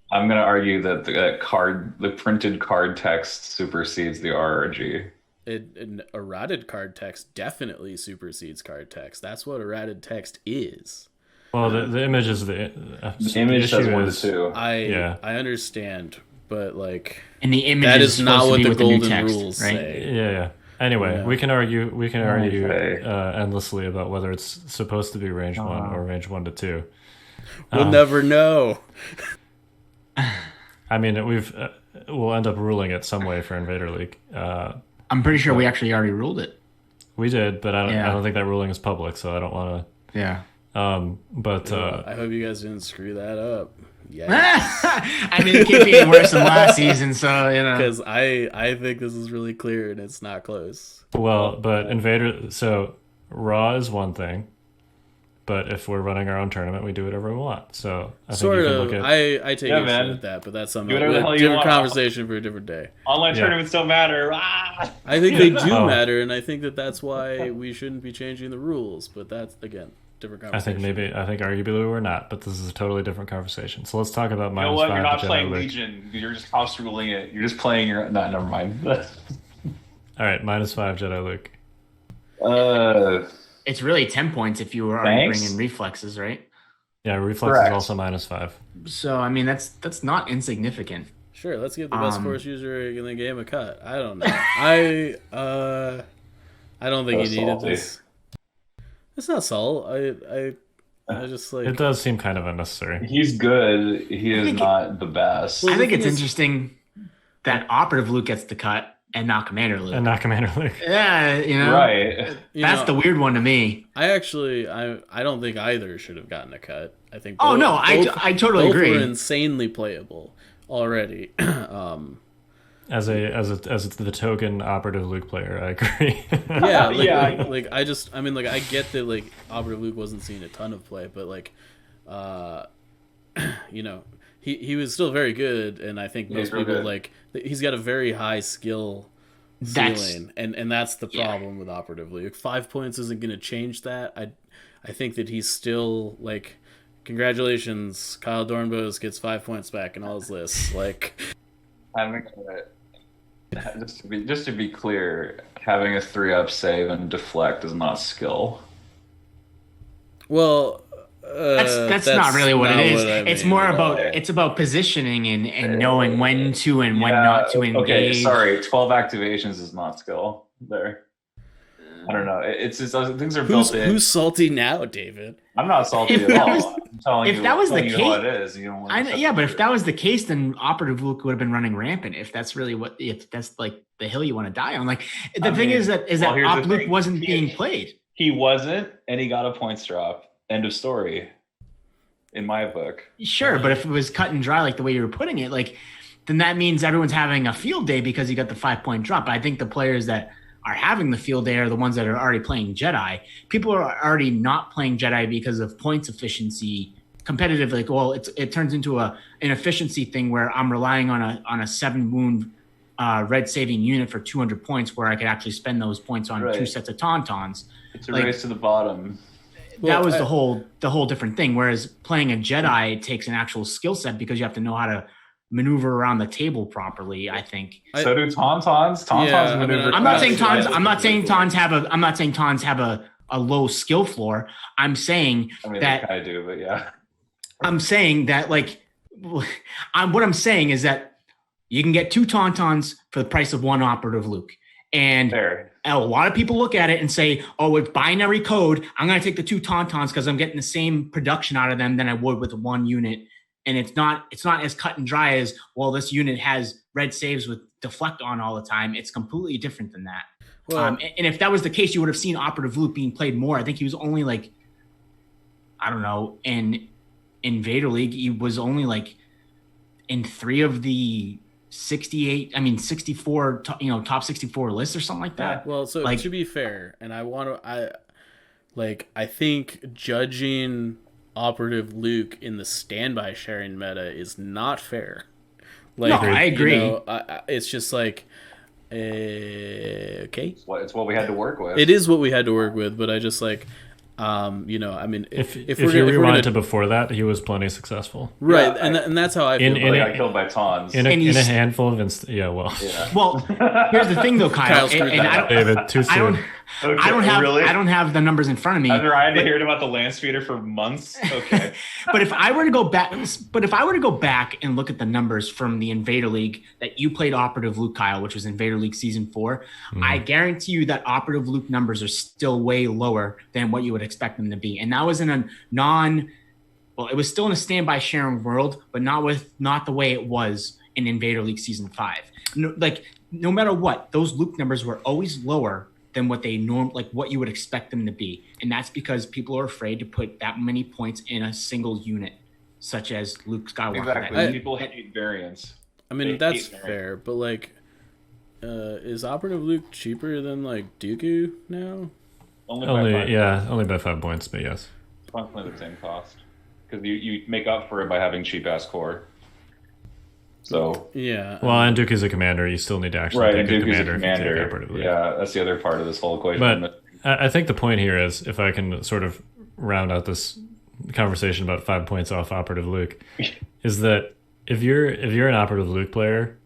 I'm going to argue that the printed card text supersedes the RRG. An errated card text definitely supersedes card text. That's what errated text is. Well, the image is the image says 1 to 2. I understand, but like, and the image that is not what the golden text, rules right? say. Yeah. Anyway, we can argue endlessly about whether it's supposed to be range 1 or range 1 to 2. We'll never know. I mean, we'll end up ruling it some way for Invader League. I'm pretty sure we actually already ruled it. We did, but I don't think that ruling is public, so I don't want to. Yeah. But I hope you guys didn't screw that up. Yeah. I mean, it keeps getting worse than last season, so you know. Because I think this is really clear and it's not close. Well, but Invader. So Raw is one thing. But if we're running our own tournament, we do whatever we want. So I think you can look at... I take issue with that, but that's something a different conversation for a different day. Online tournaments don't matter. I think they do matter, and I think that's why we shouldn't be changing the rules. But that's, again, different conversation. I think arguably we're not, but this is a totally different conversation. So let's talk about -5. You know what? You're not playing Legion. You're just house ruling it. You're just playing your... No, never mind. All right, -5 Jedi Luke. It's really 10 points if you were already bringing reflexes, right? Yeah, reflex is also -5. So, I mean, that's not insignificant. Sure, let's give the best force user in the game a cut. I don't know. I don't think he needed this. It's not Saul. I just like... It does seem kind of unnecessary. He's good. He is not the best. I think it's interesting that Operative Luke gets the cut. And not Commander Luke. Yeah, you know. Right. That's the weird one to me. I don't think either should have gotten a cut. I think. I totally agree. Both were insanely playable already. As the token Operative Luke player, I agree. I get that like Operative Luke wasn't seeing a ton of play, but like, you know, he was still very good, and I think most people like he's got a very high skill ceiling, and that's the problem with Operative Luke. 5 points isn't going to change that. I think that he's still like, congratulations, Kyle Dornbos gets 5 points back in all his lists. Like, just to be clear, having a 3-up save and deflect is not skill. Well, that's not really what it is. It's more about positioning and knowing when to and when not to engage. Okay, sorry, 12 activations is not skill there. I don't know. It's just things are built in. Who's salty now, David? I'm not salty at all. I'm telling you what it is. You don't want but if that was the case, then Operative Luke would have been running rampant. If that's really if that's like the hill you want to die on. Like the thing is that Op Luke wasn't being played. He wasn't, and he got a points drop. End of story. In my book. Sure, but if it was cut and dry like the way you were putting it, like then that means everyone's having a field day because you got the 5 point drop. But I think the players that are having the field day are the ones that are already playing Jedi. People are already not playing Jedi because of points efficiency, competitive. Like, well, it turns into an efficiency thing where I'm relying on a 7 wound red saving unit for 200 points, where I could actually spend those points on 2 sets of Tauntauns. It's a race to the bottom. That was the whole different thing. Whereas playing a Jedi takes an actual skill set because you have to know how to maneuver around the table properly. I think. So do Tauntauns. Maneuver. I'm not saying Taunts have a low skill floor. I'm saying that they kind of do, but yeah. I'm saying that what I'm saying is that you can get 2 Tauntauns for the price of 1 Operative Luke. And a lot of people look at it and say, oh, it's binary code. I'm going to take the 2 Tauntauns because I'm getting the same production out of them than I would with 1 unit. And it's not as cut and dry as, well, this unit has red saves with deflect on all the time. It's completely different than that. Well, and if that was the case, you would have seen Operative Luke being played more. I think he was only in Vader League, he was only in 3 of the 64 top 64 lists or something like that. Well, so to be fair, and I think judging Operative Luke in the standby sharing meta is not fair. I agree. It's just okay. It's what we had to work with. It is what we had to work with, but I just if you rewind to before that, he was plenty successful. Right, and that's how I feel. He got killed by Tons. In a handful of Well, here's the thing though, Kyle. David, too soon. I don't have the numbers in front of me. After I had to hear about the land speeder for months. Okay. But if I were to go back and look at the numbers from the Invader League that you played Operative Luke, Kyle, which was Invader League Season 4, I guarantee you that Operative Luke numbers are still way lower than what you would expect them to be. And that was in a it was still in a standby sharing world, but not the way it was in Invader League Season 5. No matter what, those Luke numbers were always lower than what what you would expect them to be. And that's because people are afraid to put that many points in a single unit, such as Luke Skywalker. Exactly. People hate variance. I mean, that's fair, but is Operative Luke cheaper than Dooku now? Only by 5 points, but yes. It's roughly the same cost. Because you make up for it by having cheap ass core. So yeah. Well, and Dooku's a commander. You still need to actually pick a commander. Yeah, that's the other part of this whole equation. But I think the point here is, if I can sort of round out this conversation about 5 points off Operative Luke, is that if you're an Operative Luke player,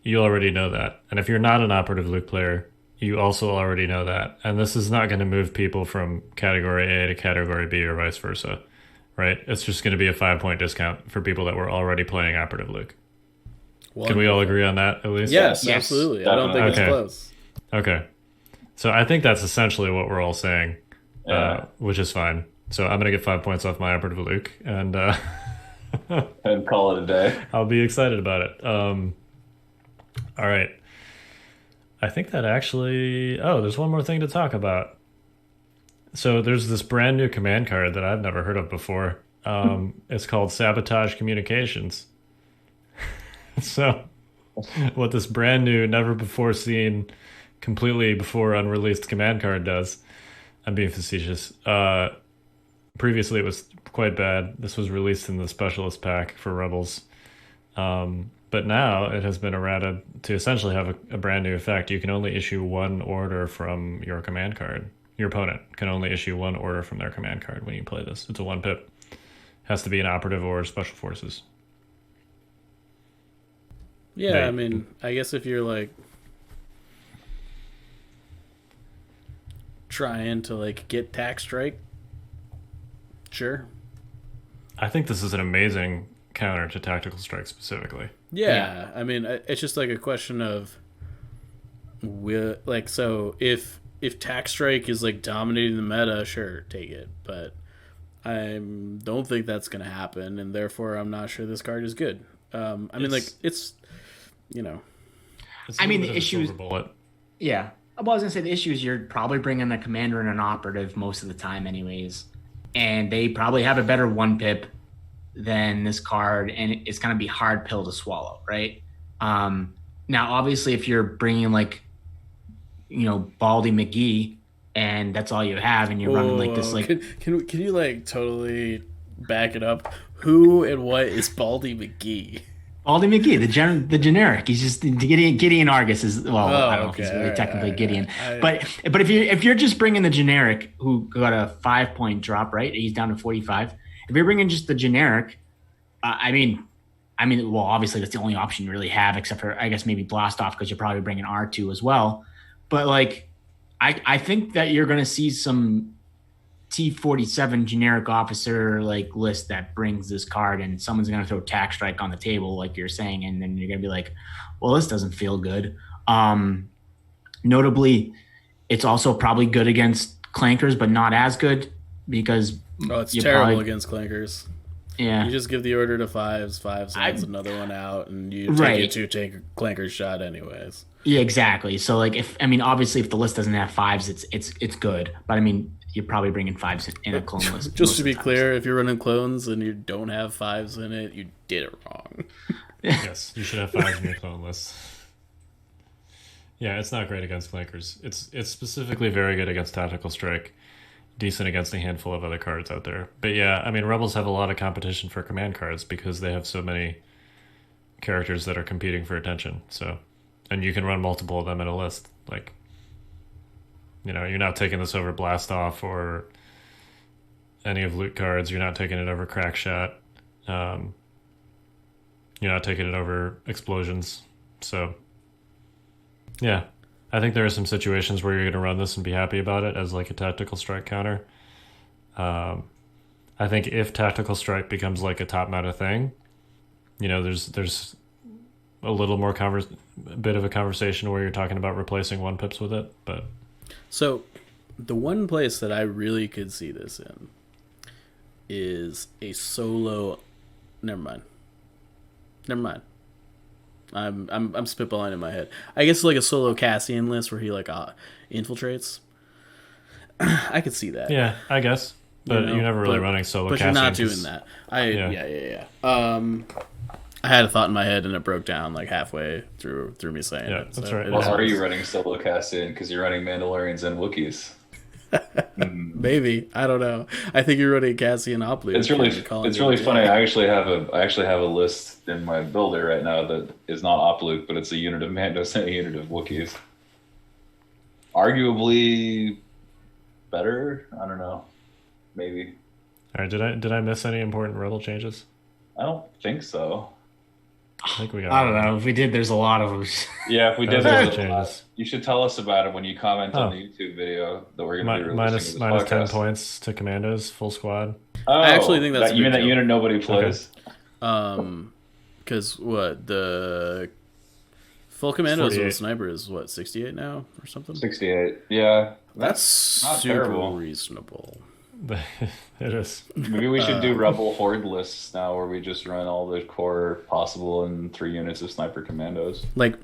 you already know that, and if you're not an Operative Luke player, you also already know that, and this is not going to move people from category A to category B or vice versa, right? It's just going to be a 5 point discount for people that were already playing Operative Luke. Can we all agree on that, at least? Yes, absolutely. Definitely. I don't think it's close. Okay. So I think that's essentially what we're all saying, which is fine. So I'm going to get 5 points off my Operative Luke, and and call it a day. I'll be excited about it. All right. I think that actually... Oh, there's one more thing to talk about. So there's this brand new command card that I've never heard of before. It's called Sabotage Communications. So what this brand new, never before seen, completely before unreleased command card does, I'm being facetious. Previously it was quite bad. This was released in the specialist pack for Rebels. But now it has been errated to essentially have a brand new effect. You can only issue one order from your command card. Your opponent can only issue one order from their command card when you play this. It's a 1-pip. Has to be an operative or special forces. Yeah, I mean, I guess if you're like trying to like get tax strike, sure. I think this is an amazing counter to tactical strike specifically. Yeah, I mean, it's just like a question of, like, so if tax strike is like dominating the meta, sure, take it. But I don't think that's gonna happen, and therefore I'm not sure this card is good. I mean, like it's, you know, I mean the issue is, yeah. Well, I was gonna say the issue is you're probably bringing a commander and an operative most of the time, anyways, and they probably have a better 1-pip than this card, and it's gonna be hard pill to swallow, right? Now, obviously, if you're bringing like, you know, Baldy McGee, and that's all you have, and you're running like this, like, can you like totally back it up? Who and what is Baldy McGee? Baldy McGee, the generic. He's just Gideon Argus is, well, I don't know if he's really technically Gideon, but if you're just bringing the generic who got a 5-point drop, right? He's down to 45. If you're bringing just the generic, I mean, well, obviously that's the only option you really have, except for I guess maybe Blast Off, because you're probably bringing R2 as well. But like, I think that you're going to see some T47 generic officer like list that brings this card, and someone's going to throw tax strike on the table, like you're saying, and then you're going to be like, well, this doesn't feel good. Notably, it's also probably good against clankers, but not as good because it's terrible against clankers. Yeah, you just give the order to fives sends another one out, and you take a 2 clanker shot anyways. Yeah, exactly. So like, obviously if the list doesn't have fives, it's good, but I mean, you're probably bringing fives in a clone list. Just to be clear, if you're running clones and you don't have fives in it, you did it wrong. Yes, you should have fives in your clone list. Yeah, it's not great against flankers. It's specifically very good against tactical strike. Decent against a handful of other cards out there. But yeah, I mean, Rebels have a lot of competition for command cards because they have so many characters that are competing for attention. So, and you can run multiple of them in a list. Like, you know, you're not taking this over Blast Off or any of Luke cards. You're not taking it over Crack Shot. You're not taking it over Explosions. So, yeah. I think there are some situations where you're going to run this and be happy about it as like a tactical strike counter. I think if tactical strike becomes like a top meta thing, you know, there's a little more bit of a conversation where you're talking about replacing 1-pips with it. But so the one place that I really could see this in is a solo. Never mind. I'm spitballing in my head. I guess like a solo Cassian list where he like infiltrates. I could see that. Yeah, I guess. But you're never really running solo Cassian. But you're not doing that. Yeah. I had a thought in my head and it broke down like halfway through me saying it. That's right. Well, are you running solo Cassian because you're running Mandalorians and Wookiees? Maybe, I don't know. I think you're running Cassian Oplu. It's really funny. I actually have a list in my builder right now that is not Opluke, but it's a unit of Mandos and a unit of Wookiees. Arguably better. I don't know. Maybe. All right. Did I miss any important Rebel changes? I don't think so. I think we got. I don't know. If we did, there's a lot of them. Yeah, if we did, there's a lot. You should tell us about it when you comment on the YouTube video that we're going to be releasing. minus 10 points to Commandos, full squad. Oh, I actually think that's you mean that unit nobody plays. Okay. Because what the full Commandos with sniper is 68 now or something. 68. Yeah, that's not super terrible. Reasonable. It is. Maybe we should do Rebel Horde lists now where we just run all the core possible in 3 units of sniper commandos. Like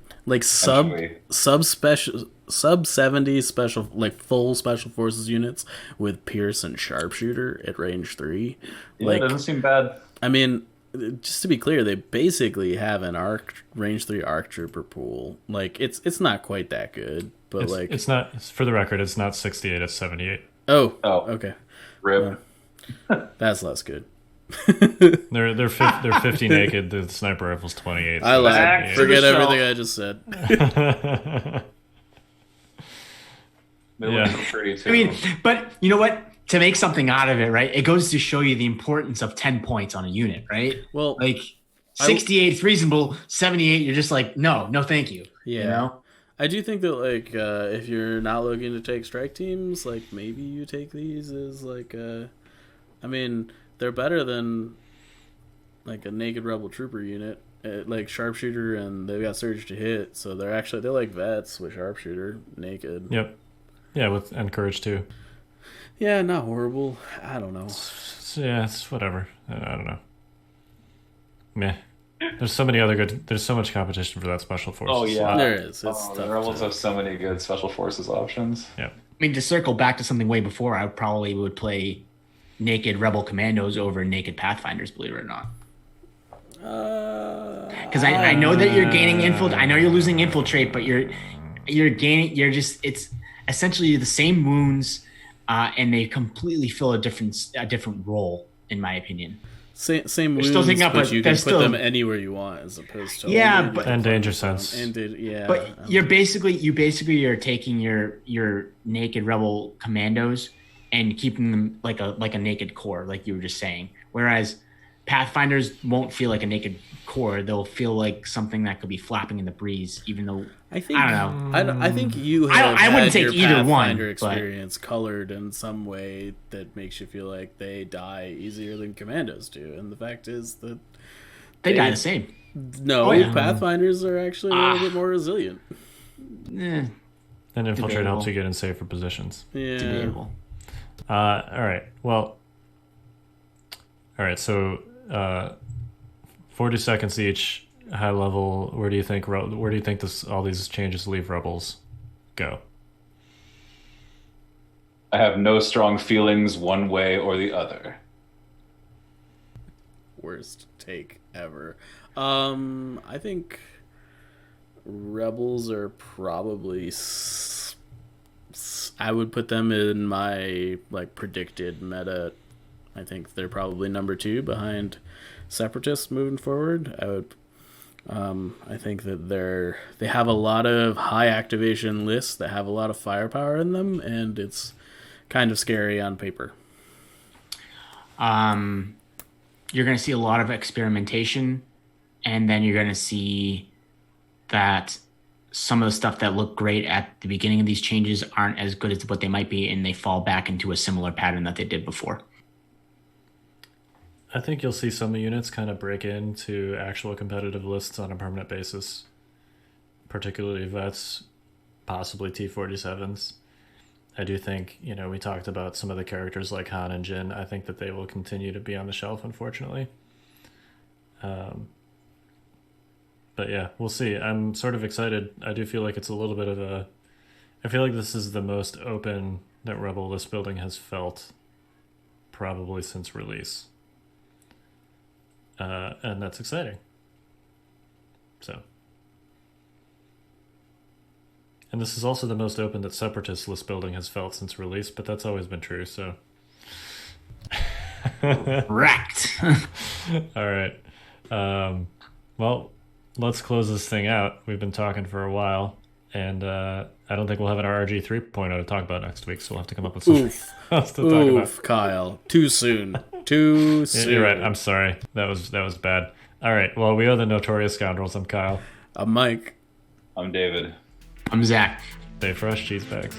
sub 70 special, like full special forces units with Pierce and Sharpshooter at range 3. Yeah, it doesn't seem bad. I mean, just to be clear, they basically have an range 3 ARC Trooper pool. Like it's not quite that good, but it's not, for the record, it's not 68, it's 78. Oh, okay. Rip. That's less good. They're 50 naked. The sniper rifle's 28. I lied. Forget everything shelf. I just said. Yeah. Pretty too. I mean, but you know what? To make something out of it, right? It goes to show you the importance of 10 points on a unit, right? Well, like 68 is reasonable. 78, you're just like, no, thank you. Yeah. You know? I do think that, like, if you're not looking to take strike teams, like, maybe you take these as, like, I mean, they're better than, like, a naked rebel trooper unit. Like, sharpshooter, and they've got surge to hit, so they're like vets with sharpshooter, naked. Yep. Yeah, and courage too. Yeah, not horrible. I don't know. Yeah, it's whatever. I don't know. Meh. There's so much competition for that special forces. Oh, yeah. slot. There is. It's the tough Rebels to- have so many good special forces options. Yeah. I mean, to circle back to something way before, I probably would play naked rebel commandos over naked pathfinders, believe it or not. Because I know that you're gaining infiltrate. I know you're losing infiltrate, but you're gaining. It's essentially the same wounds, and they completely fill a different role, in my opinion. Same wounds, still taking up, but but you can they're put still- them anywhere you want, as opposed to and danger sense. But you're basically taking your naked rebel commandos and keeping them like a naked core, like you were just saying. Whereas Pathfinders won't feel like a naked core; they'll feel like something that could be flapping in the breeze. Even though I don't know, I think you have I wouldn't had take your either one, Pathfinder but- experience colored in some way that makes you feel like they die easier than commandos do, and the fact is that they die the same. no, Oh, yeah. Pathfinders are actually a little bit more resilient. Eh, And infiltrate Debatable. helps you get in safer positions. Yeah, debatable. All right. Well. All right. So, 40 seconds each. High level. Where do you think all these changes leave Rebels? Go. I have no strong feelings one way or the other. worst take ever. I think Rebels are probably. I would put them in my predicted meta. I think they're probably number 2 behind Separatists moving forward. I think that they have a lot of high activation lists that have a lot of firepower in them, and it's kind of scary on paper. You're going to see a lot of experimentation, and then you're going to see that some of the stuff that looked great at the beginning of these changes aren't as good as what they might be, and they fall back into a similar pattern that they did before. I think you'll see some units kind of break into actual competitive lists on a permanent basis, particularly vets, possibly T-47s. I do think, we talked about some of the characters like Han and Jin. I think that they will continue to be on the shelf, unfortunately. But yeah, we'll see. I'm sort of excited. I do feel like it's a little bit of a... I feel like this is the most open that Rebel list building has felt probably since release. And that's exciting. So. And this is also the most open that Separatist list building has felt since release, but that's always been true, so. Wrecked. All right. Well, let's close this thing out. We've been talking for a while, and I don't think we'll have an RRG 3.0 to talk about next week, so we'll have to come up with something else to talk about. Kyle. Too soon. Too soon. You're right. I'm sorry. That was bad. All right. Well, we are the Notorious Scoundrels. I'm Kyle. I'm Mike. I'm David. I'm Zach. Stay fresh, cheese bags.